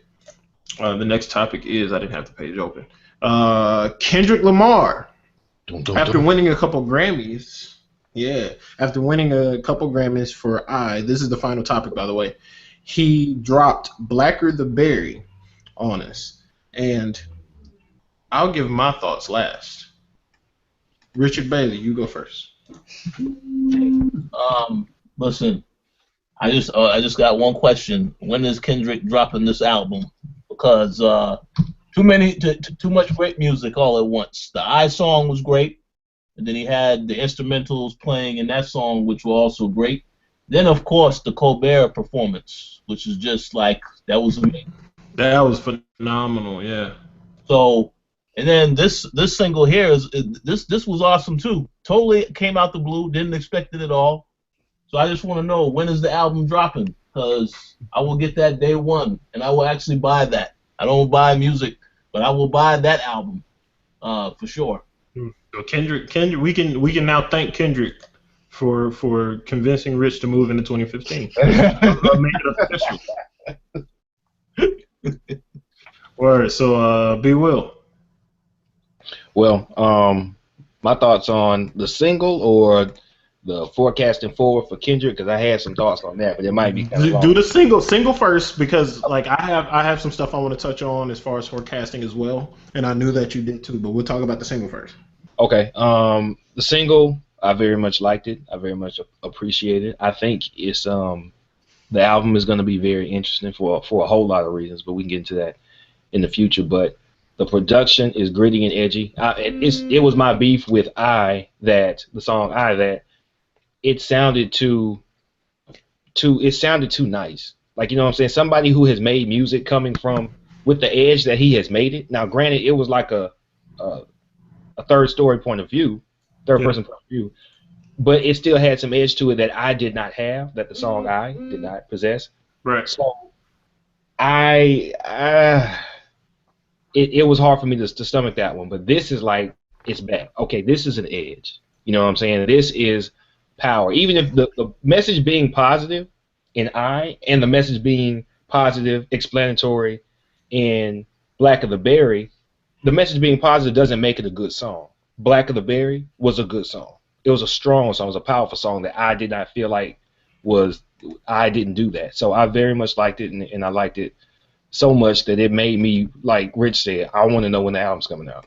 The next topic is, I didn't have the page open. Kendrick Lamar, after winning a couple Grammys, after winning a couple Grammys for this is the final topic, by the way, he dropped Blacker the Berry on us. And I'll give my thoughts last. Richard Bailey, you go first. Listen, I just got one question. When is Kendrick dropping this album? Because too much great music all at once. The I song was great, and then he had the instrumentals playing in that song, which were also great. Then of course the Colbert performance, which is just like that was amazing. That was phenomenal, yeah. So, and then this single here this was awesome too. Totally came out the blue, didn't expect it at all. So I just want to know, when is the album dropping? Because I will get that day one, and I will actually buy that. I don't buy music, but I will buy that album for sure. So Kendrick, we can now thank Kendrick for convincing Rich to move into 2015. Make it official. Word. So B Will. Well, my thoughts on the single or the forecasting forward for Kendrick, because I had some thoughts on that, but it might be kind of long. Do the single first, because like I have some stuff I want to touch on as far as forecasting as well, and I knew that you did too. But we'll talk about the single first. Okay. The single, I very much liked it. I very much appreciate it. I think it's the album is going to be very interesting for a whole lot of reasons, but we can get into that in the future. But the production is gritty and edgy. It was my beef with the song that it sounded too nice. Like, you know what I'm saying? Somebody who has made music coming from with the edge that he has made it. Now, granted, it was like a third person point of view, but it still had some edge to it that I did not have, that the song I did not possess. Right. So it was hard for me to stomach that one, but this is like, it's back. Okay, this is an edge. You know what I'm saying? This is power. Even if the message being positive in and the message being positive, explanatory in Black of the Berry, the message being positive doesn't make it a good song. Black of the Berry was a good song. It was a strong song. It was a powerful song that I did not feel like I didn't do that. So I very much liked it, and I liked it so much that it made me, like Rich said, I want to know when the album's coming out.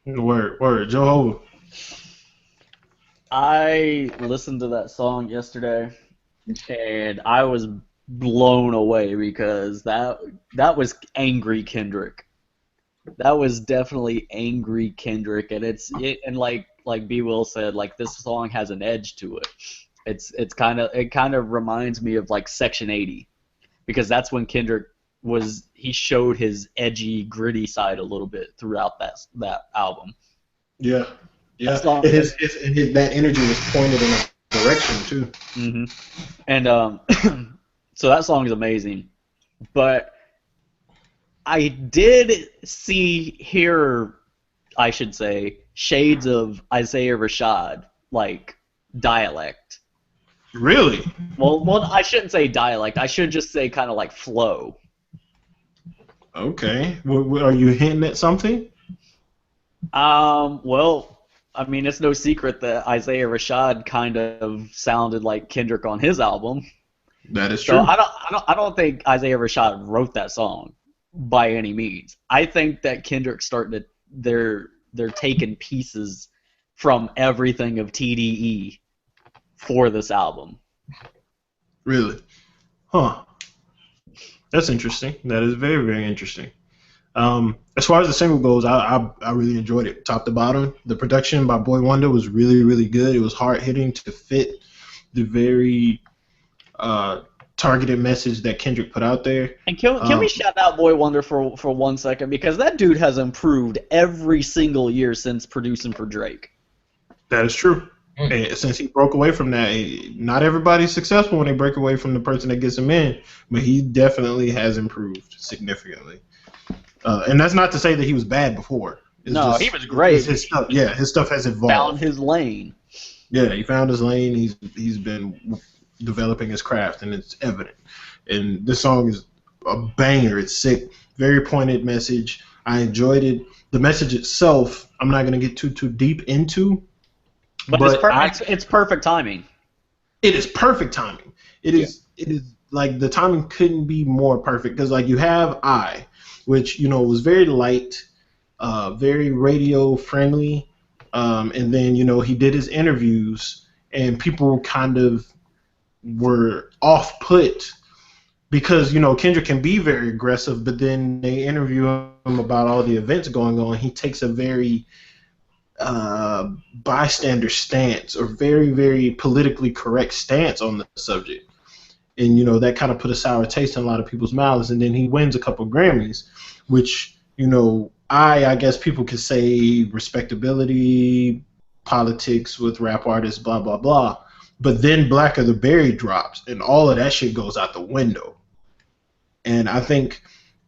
Word. Joe Hova. I listened to that song yesterday, and I was blown away because that was angry Kendrick. That was definitely angry Kendrick, and and like B Will said, like, this song has an edge to it. It kind of reminds me of like Section 80, because that's when Kendrick he showed his edgy, gritty side a little bit throughout that album. Yeah. Yeah, that energy was pointed in a direction too. Mm-hmm. And so that song is amazing, but I did hear, I should say, shades of Isaiah Rashad, like dialect. Really? Well, I shouldn't say dialect. I should just say kind of like flow. Okay. Are you hinting at something? Well. I mean, it's no secret that Isaiah Rashad kind of sounded like Kendrick on his album. That is So true. I don't think Isaiah Rashad wrote that song by any means. I think that Kendrick's starting to they're taking pieces from everything of TDE for this album. Really? Huh. That's interesting. That is very, very interesting. As far as the single goes, I really enjoyed it, top to bottom. The production by Boy Wonder was really, really good. It was hard hitting to fit the very targeted message that Kendrick put out there. And can we shout out Boy Wonder for 1 second, because that dude has improved every single year since producing for Drake. That is true. And since he broke away from that, not everybody's successful when they break away from the person that gets them in, but he definitely has improved significantly. And that's not to say that he was bad before. He was great. His stuff, his stuff has evolved. Found his lane. Yeah, he found his lane. He's been developing his craft, and it's evident. And this song is a banger. It's sick. Very pointed message. I enjoyed it. The message itself, I'm not going to get too deep into. But it's perfect timing. It is perfect timing. It is like the timing couldn't be more perfect, because like you have which was very light, very radio friendly, and then he did his interviews, and people kind of were off put because Kendrick can be very aggressive, but then they interview him about all the events going on. He takes a very bystander stance, or very, very politically correct stance on the subject, and that kind of put a sour taste in a lot of people's mouths. And then he wins a couple Grammys, which I guess people could say respectability, politics with rap artists, blah blah blah. But then Black of the Berry drops, and all of that shit goes out the window. And I think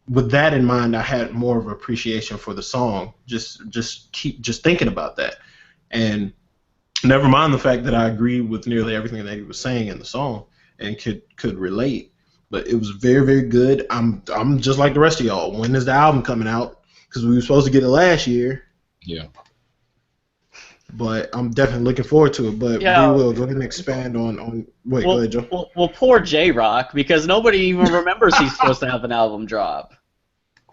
with that in mind, I had more of appreciation for the song. Just thinking about that, and never mind the fact that I agree with nearly everything that he was saying in the song and could relate. But it was very, very good. I'm just like the rest of y'all. When is the album coming out? Because we were supposed to get it last year. Yeah. But I'm definitely looking forward to it. But we will go ahead and expand on. Wait, go ahead, Joe. Well, poor J-Rock, because nobody even remembers he's supposed to have an album drop.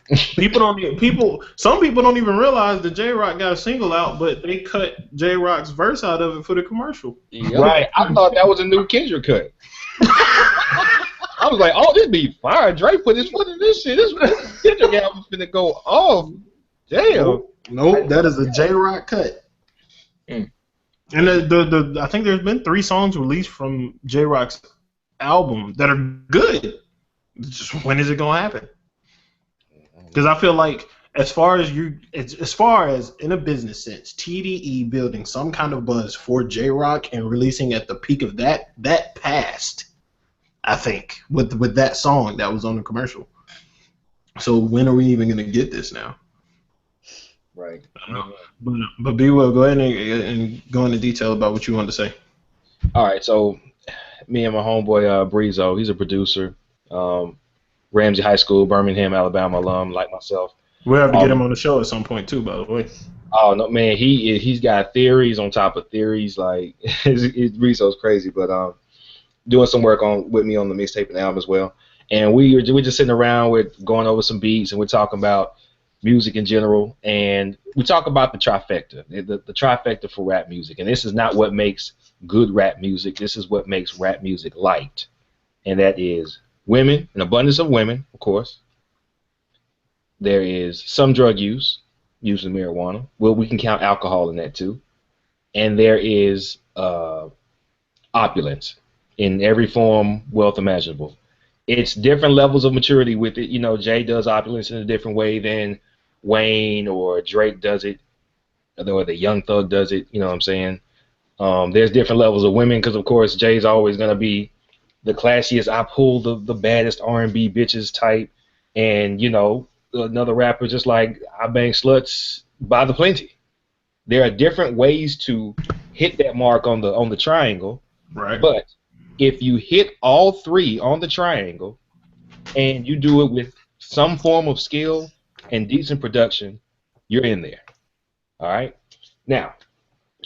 Some people don't even realize that J-Rock got a single out, but they cut J-Rock's verse out of it for the commercial. Yep. Right. I thought that was a new Kendrick cut. I was like, oh, this be fire. Drake put his foot in this shit. This Kendrick album's finna go off. Damn. Nope, that is a J-Rock cut. And I think there's been 3 songs released from J-Rock's album that are good. Just when is it gonna happen? Because I feel like as far as in a business sense, TDE building some kind of buzz for J-Rock and releasing at the peak of that passed, I think, with that song that was on the commercial. So when are we even gonna get this now? Right. But B Will, go ahead and go into detail about what you wanted to say. All right, so me and my homeboy Breezo, he's a producer, Ramsey High School, Birmingham, Alabama alum, like myself. We'll have to get him on the show at some point too, by the way. Oh no, man, he's got theories on top of theories. Like Breezo's crazy, but doing some work with me on the mixtape and album as well. And we're just sitting around with going over some beats, and we're talking about music in general, and we talk about the trifecta, the trifecta for rap music. And this is not what makes good rap music. This is what makes rap music liked, and that is women, an abundance of women, of course. There is some drug use, usually marijuana. Well, we can count alcohol in that too. And there is opulence in every form, wealth imaginable. It's different levels of maturity with it. Jay does opulence in a different way than Wayne or Drake does it, or the Young Thug does it. You know what I'm saying? There's different levels of women, because of course Jay's always gonna be the classiest. I pull the baddest R&B bitches type, and another rapper just like I bang sluts by the plenty. There are different ways to hit that mark on the triangle, right? But if you hit all 3 on the triangle, and you do it with some form of skill and decent production, you're in there. All right. Now,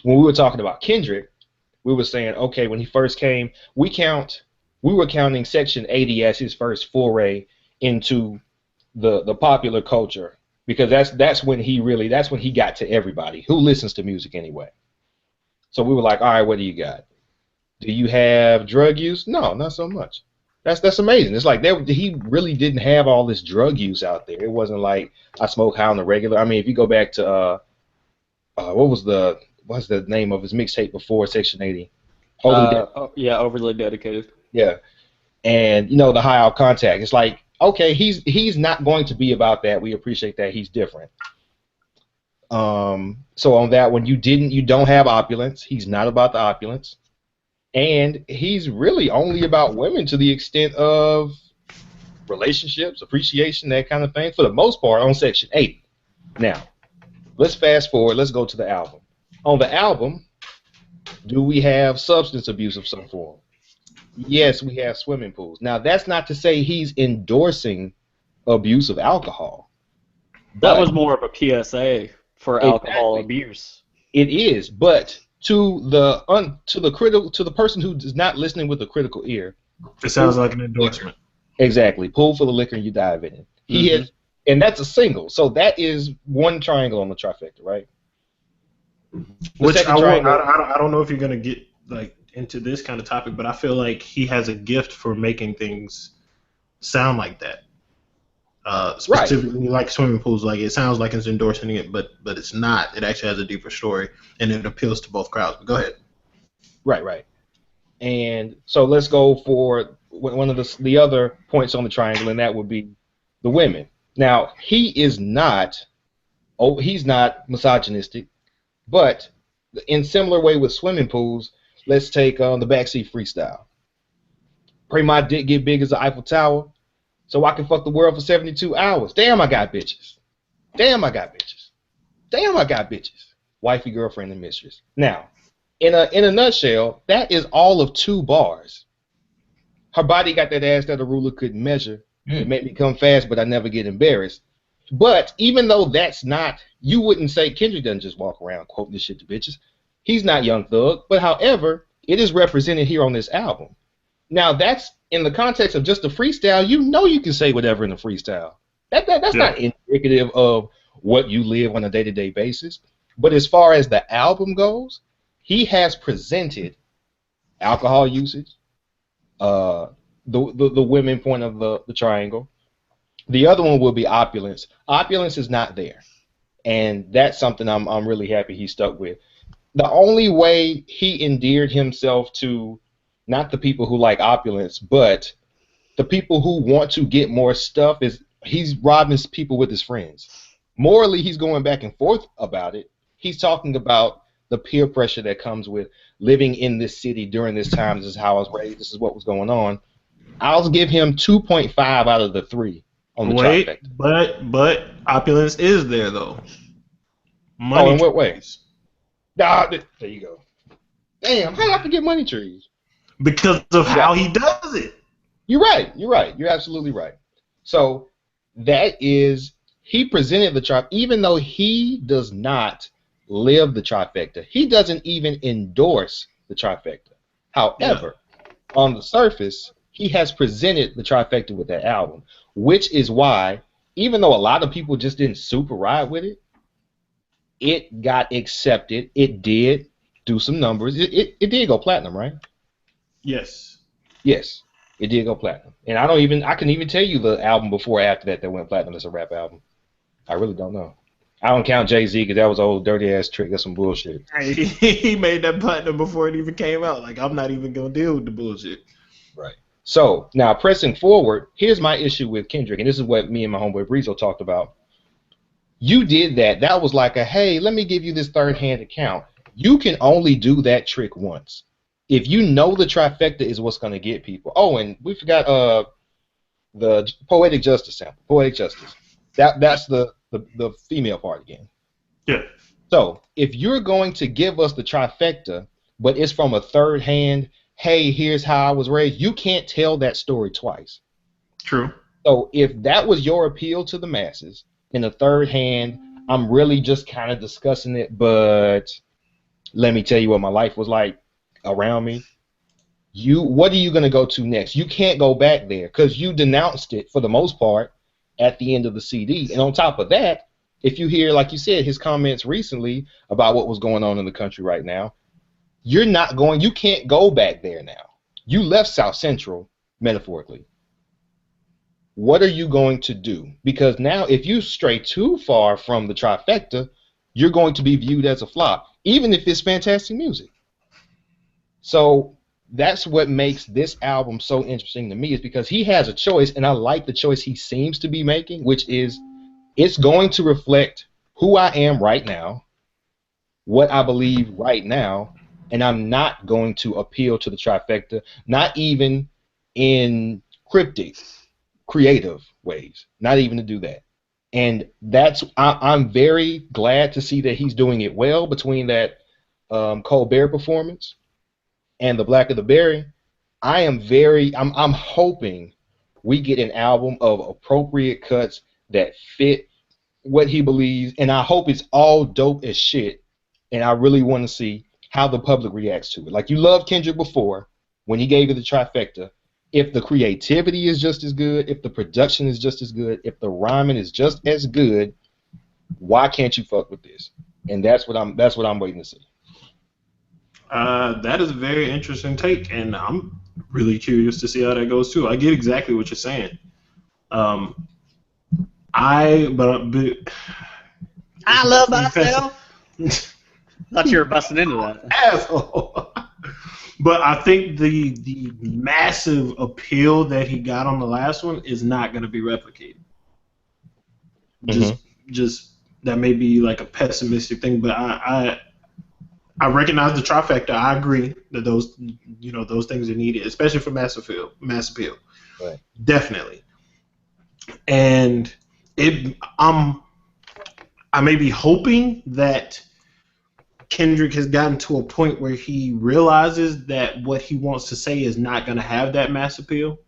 when we were talking about Kendrick, we were saying, okay, when he first came, we were counting Section 80 as his first foray into the popular culture, because that's when he got to everybody who listens to music anyway. So we were like, all right, what do you got? Do you have drug use? No, not so much. That's amazing. It's like he really didn't have all this drug use out there. It wasn't like I smoke high on the regular. I mean, if you go back to what's the name of his mixtape before Section 80? Overly Dedicated. Yeah, and the High Out Contact. It's like, okay, he's not going to be about that. We appreciate that he's different. So on that one, you don't have opulence. He's not about the opulence. And he's really only about women to the extent of relationships, appreciation, that kind of thing, for the most part, on Section 80. Now, let's fast forward. Let's go to the album. On the album, do we have substance abuse of some form? Yes, we have swimming pools. Now, that's not to say he's endorsing abuse of alcohol. That was more of a PSA for alcohol abuse. It is, but to the person who is not listening with a critical ear, it sounds like an endorsement. Exactly. Pool full of liquor and you dive in it. He is, and that's a single. So that is one triangle on the trifecta, right? Which I don't know if you're gonna get like into this kind of topic, but I feel like he has a gift for making things sound like that. Specifically, like swimming pools, like it sounds like it's endorsing it, but it's not. It actually has a deeper story, and it appeals to both crowds. But go ahead. Right. And so let's go for one of the other points on the triangle, and that would be the women. Now, he's not misogynistic, but in similar way with swimming pools, let's take the backseat freestyle. Pray my dick get big as the Eiffel Tower, so I can fuck the world for 72 hours. Damn, I got bitches. Damn, I got bitches. Damn, I got bitches. Wifey, girlfriend, and mistress. Now, in a nutshell, that is all of 2 bars. Her body got that ass that a ruler couldn't measure. It made me come fast, but I never get embarrassed. But even though that's not, you wouldn't say Kendrick doesn't just walk around quoting this shit to bitches. He's not Young Thug, but however, it is represented here on this album. Now, that's in the context of just a freestyle. You can say whatever in a freestyle. That's not indicative of what you live on a day-to-day basis. But as far as the album goes, he has presented alcohol usage, the women point of the triangle. The other one will be opulence. Opulence is not there, and that's something I'm really happy he stuck with. The only way he endeared himself to not the people who like opulence, but the people who want to get more stuff is he's robbing people with his friends. Morally, he's going back and forth about it. He's talking about the peer pressure that comes with living in this city during this time. This is how I was raised. This is what was going on. I'll give him 2.5 out of the 3 on the trifecta. But opulence is there though. Money in what ways? There you go. Damn, how do I forget money trees? Because of how he does it. You're right. You're absolutely right. So that is, he presented the trifecta, even though he does not live the trifecta. He doesn't even endorse the trifecta. However, on the surface, he has presented the trifecta with that album, which is why, even though a lot of people just didn't super ride with it, it got accepted. It did do some numbers. It did go platinum, right? Yes, it did go platinum. And I couldn't even tell you the album before or after that went platinum as a rap album. I really don't know. I don't count Jay-Z because that was an old dirty ass trick. That's some bullshit. He made that platinum before it even came out. Like, I'm not even gonna deal with the bullshit. Right. So now pressing forward, here's my issue with Kendrick, and this is what me and my homeboy Breezo talked about. You did that. That was like a, hey, let me give you this third-hand account. You can only do that trick once. If you know the trifecta is what's going to get people. Oh, and we forgot the Poetic Justice sample. Poetic Justice. That's the female part again. Yeah. So if you're going to give us the trifecta, but it's from a third hand, hey, here's how I was raised, you can't tell that story twice. True. So if that was your appeal to the masses, in the third hand, I'm really just kind of discussing it, but let me tell you what my life was like around me. What are you going to go to next? You can't go back there because you denounced it for the most part at the end of the CD. And on top of that, if you hear, like you said, his comments recently about what was going on in the country right now, you can't go back there now. You left South Central, metaphorically. What are you going to do? Because now if you stray too far from the trifecta, you're going to be viewed as a flop, even if it's fantastic music. So that's what makes this album so interesting to me, is because he has a choice, and I like the choice he seems to be making, which is it's going to reflect who I am right now, what I believe right now, and I'm not going to appeal to the trifecta, not even in cryptic, creative ways, not even to do that. And I'm very glad to see that he's doing it well between that Colbert performance and the Black of the Berry. I'm hoping we get an album of appropriate cuts that fit what he believes, and I hope it's all dope as shit, and I really want to see how the public reacts to it. Like, you loved Kendrick before when he gave you the trifecta. If the creativity is just as good, if the production is just as good, if the rhyming is just as good, why can't you fuck with this? And that's what I'm waiting to see. That is a very interesting take, and I'm really curious to see how that goes too. I get exactly what you're saying. I love myself. Thought you were busting into that. Asshole. But I think the massive appeal that he got on the last one is not going to be replicated. Just that may be like a pessimistic thing, but I recognize the trifecta. I agree that those things are needed, especially for mass appeal. Right. Definitely. And I may be hoping that Kendrick has gotten to a point where he realizes that what he wants to say is not going to have that mass appeal,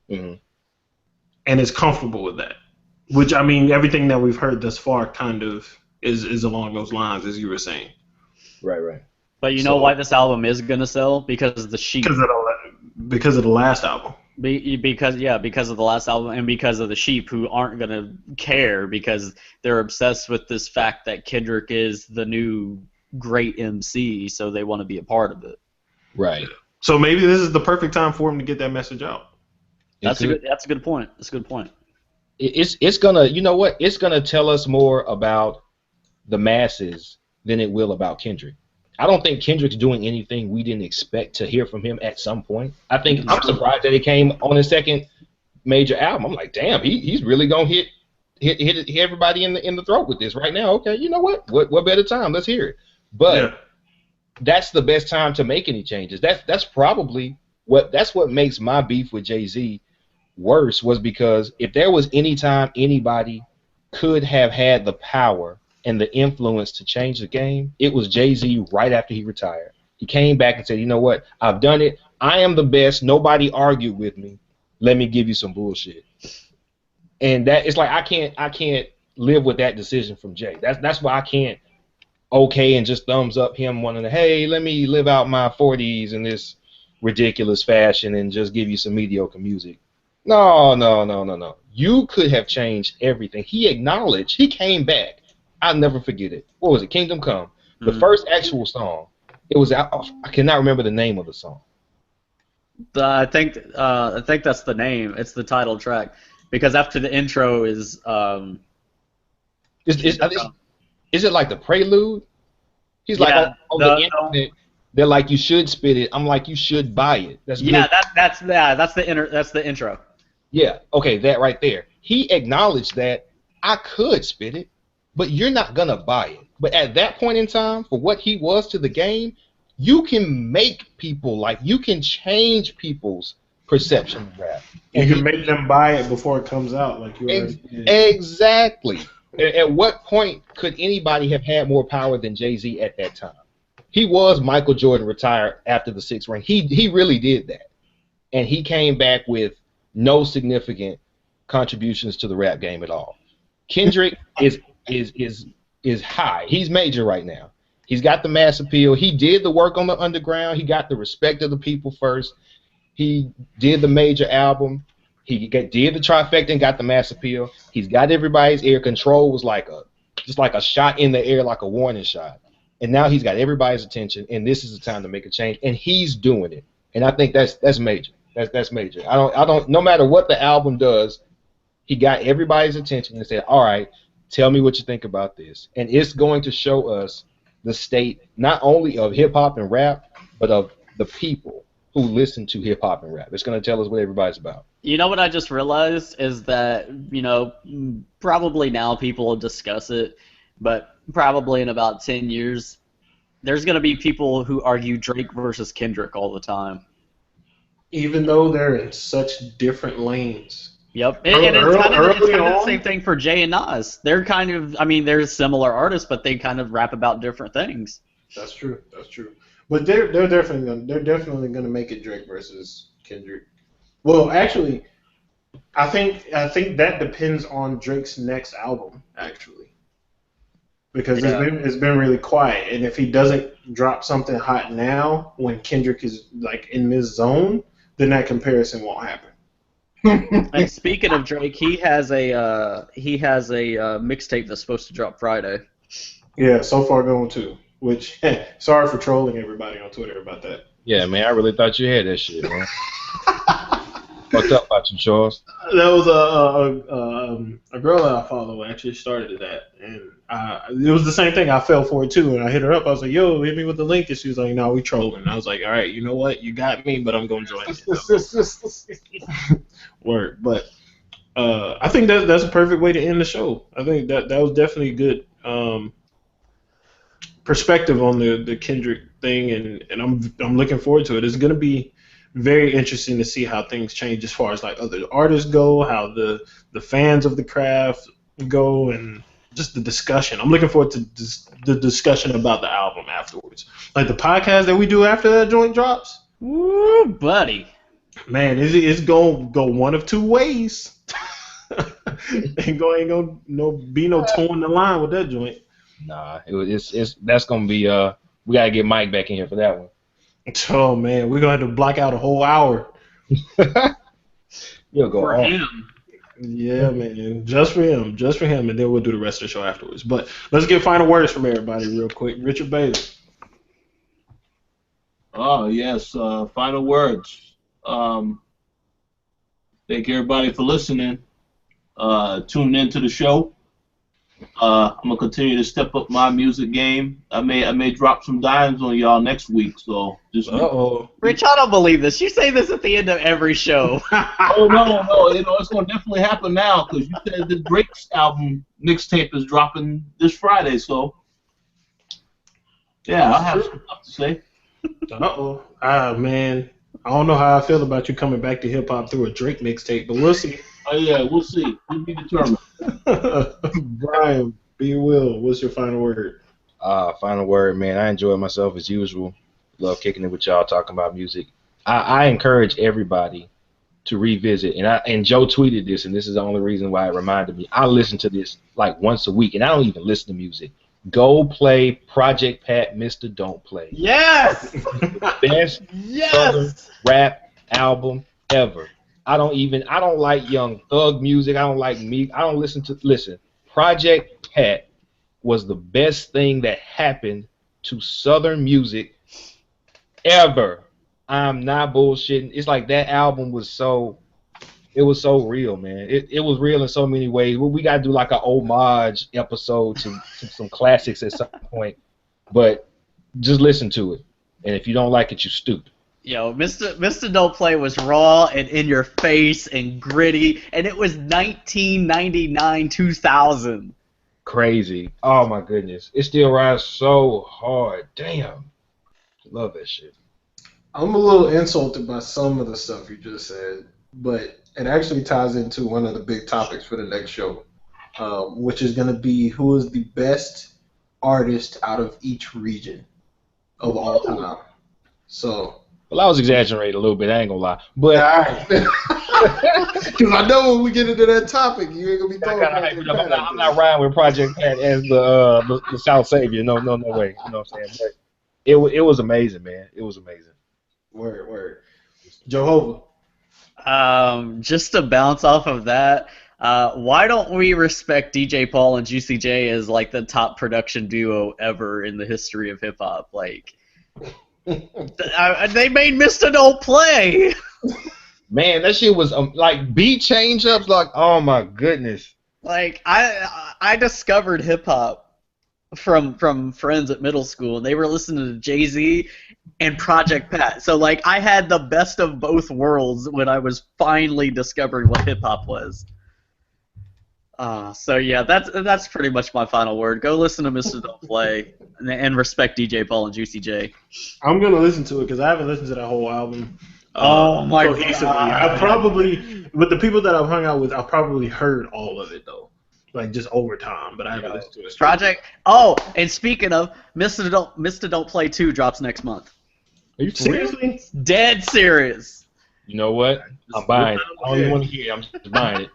and is comfortable with that. Which, I mean, everything that we've heard thus far kind of is along those lines, as you were saying. Right. But you know why this album is going to sell? Because of the sheep. Because of the last album. Because of the last album, and because of the sheep who aren't going to care because they're obsessed with this fact that Kendrick is the new great MC, so they want to be a part of it. Right. So maybe this is the perfect time for him to get that message out. That's a good point. That's a good point. It's gonna, you know what? It's gonna tell us more about the masses than it will about Kendrick. I don't think Kendrick's doing anything we didn't expect to hear from him at some point. I'm surprised that it came on his second major album. I'm like, damn, he's really gonna hit everybody in the throat with this right now. Okay, you know what? What better time? Let's hear it. But that's the best time to make any changes. That's probably what makes my beef with Jay-Z worse, was because if there was any time anybody could have had the power and the influence to change the game, it was Jay-Z right after he retired. He came back and said, you know what, I've done it. I am the best. Nobody argued with me. Let me give you some bullshit. And that, it's like I can't live with that decision from Jay. That's why I can't and just thumbs up him wanting to, hey, let me live out my 40s in this ridiculous fashion and just give you some mediocre music. No. You could have changed everything. He acknowledged. He came back. I'll never forget it. What was it? Kingdom Come. The first actual song. It was I cannot remember the name of the song. I think that's the name. It's the title track, because after the intro is is it like the prelude? He's like on the internet. They're like, you should spit it. I'm like, you should buy it. That's the intro. Yeah. Okay, that right there. He acknowledged that I could spit it, but you're not gonna buy it. But at that point in time, for what he was to the game, you can make people you can change people's perception of rap. And you can make them buy it before it comes out, like you already did. Exactly. At what point could anybody have had more power than Jay-Z at that time? He was Michael Jordan retired after the 6th ring. He really did that, and he came back with no significant contributions to the rap game at all. Kendrick is high. He's major right now. He's got the mass appeal. He did the work on the underground. He got the respect of the people first. He did the major album. He did the trifecta and got the mass appeal. He's got everybody's ear. Control was just like a shot in the air, like a warning shot. And now he's got everybody's attention, and this is the time to make a change. And he's doing it. And I think that's major. That's major. I don't. No matter what the album does, he got everybody's attention and said, "All right, tell me what you think about this." And it's going to show us the state not only of hip hop and rap, but of the people who listen to hip hop and rap. It's going to tell us what everybody's about. You know what I just realized is that, probably now people will discuss it, but probably in about 10 years, there's going to be people who argue Drake versus Kendrick all the time. Even though they're in such different lanes. Yep, and it's kind of the same thing for Jay and Nas. They're kind of, they're similar artists, but they kind of rap about different things. That's true. But they're definitely gonna make it Drake versus Kendrick. Well, actually, I think that depends on Drake's next album, actually, because it's been really quiet, and if he doesn't drop something hot now, when Kendrick is like in this zone, then that comparison won't happen. And speaking of Drake, he has a mixtape that's supposed to drop Friday. Yeah, so far going too. Which, sorry for trolling everybody on Twitter about that. Yeah, man, I really thought you had that shit, man. What's up about you, Charles? That was a girl that I follow actually started that, and it was the same thing. I fell for it too, and I hit her up. I was like, "Yo, hit me with the link," and she was like, "No, we trolling." And I was like, "All right, you know what? You got me, but I'm gonna join it." Word, but I think that's a perfect way to end the show. I think that was definitely good perspective on the Kendrick thing, and I'm looking forward to it. It's gonna be very interesting to see how things change as far as like other artists go, how the fans of the craft go, and just the discussion. I'm looking forward to the discussion about the album afterwards, like the podcast that we do after that joint drops. Woo, buddy. Man, it's gonna go one of two ways. ain't gonna be no towing the line with that joint. Nah, that's gonna be we gotta get Mike back in here for that one. Oh man, we're gonna have to block out a whole hour. You'll go for on. him. Yeah, man, just for him, and then we'll do the rest of the show afterwards. But let's get final words from everybody real quick. Richard Bailey. Oh yes, final words. Thank everybody for listening. Tuning into the show. I'm gonna continue to step up my music game. I may drop some dimes on y'all next week. So just. Rich, I don't believe this. You say this at the end of every show. Oh no, it's gonna definitely happen now because you said the Drake's album mixtape is dropping this Friday. So yeah, I'll have some stuff to say. Man, I don't know how I feel about you coming back to hip hop through a Drake mixtape, but we'll see. Oh yeah, we'll see. We'll be determined. Brian, be Will, what's your final word? Final word, man. I enjoy myself as usual. Love kicking it with y'all, talking about music. I encourage everybody to revisit, and Joe tweeted this, and this is the only reason why it reminded me. I listen to this like once a week, and I don't even listen to music. Go play Project Pat, Mr. Don't Play. Yes! The best Southern rap album ever. I don't like Young Thug music. I don't like listen. Project Pat was the best thing that happened to Southern music ever. I'm not bullshitting. It's like that album was so real, man. It was real in so many ways. We got to do like an homage episode to some classics at some point. But just listen to it. And if you don't like it, you're stupid. Yo, Mr. Don't Play was raw and in your face and gritty, and it was 1999, 2000. Crazy. Oh my goodness. It still rides so hard. Damn. Love that shit. I'm a little insulted by some of the stuff you just said, but it actually ties into one of the big topics for the next show, which is going to be who is the best artist out of each region of all time. So Well, I was exaggerating a little bit. I ain't gonna lie, but because I know when we get into that topic, you ain't gonna be throwing. I'm not riding with Project Pat as the South Savior. No way. You know what I'm saying? But it was amazing, man. It was amazing. Word. Joe Hova. Just to bounce off of that, why don't we respect DJ Paul and Juicy J as like the top production duo ever in the history of hip hop? Like, they made Mr. Don't Play. Man, that shit was like beat change ups. Like, oh my goodness. Like I discovered hip hop from friends at middle school, and they were listening to Jay-Z and Project Pat. So like I had the best of both worlds when I was finally discovering what hip hop was. So yeah, that's pretty much my final word. Go listen to Mr. Don't Play and respect DJ Paul and Juicy J. I'm gonna listen to it because I haven't listened to that whole album. Oh my god! I probably, with the people that I've hung out with, I've probably heard all of it though, like just over time. But I haven't listened to it. Project. Oh, and speaking of, Mr. Don't Play 2 drops next month. Are you seriously? Dead serious. You know what? I'm buying it. I don't even want to hear it. I'm just buying it.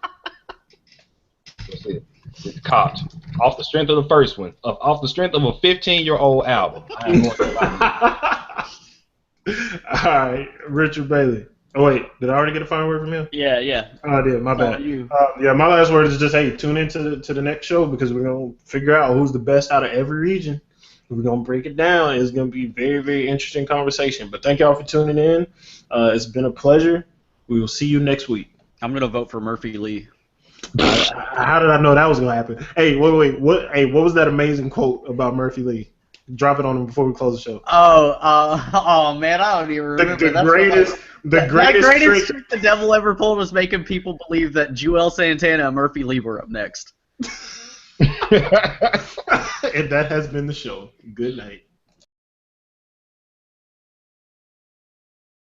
It's copped. Off the strength of the first one. Off the strength of a 15-year-old album. I am going to buy it. All right, Richard Bailey. Oh, wait. Did I already get a final word from him? Yeah. Oh, I did. My bad. Yeah, my last word is just, hey, tune into the next show because we're going to figure out who's the best out of every region. We're going to break it down. It's going to be a very, very interesting conversation. But thank y'all for tuning in. It's been a pleasure. We will see you next week. I'm going to vote for Murphy Lee. How did I know that was gonna happen? Hey, wait. What was that amazing quote about Murphy Lee? Drop it on him before we close the show. Oh man, I don't even remember. The greatest trick the devil ever pulled was making people believe that Joel Santana and Murphy Lee were up next. And that has been the show. Good night.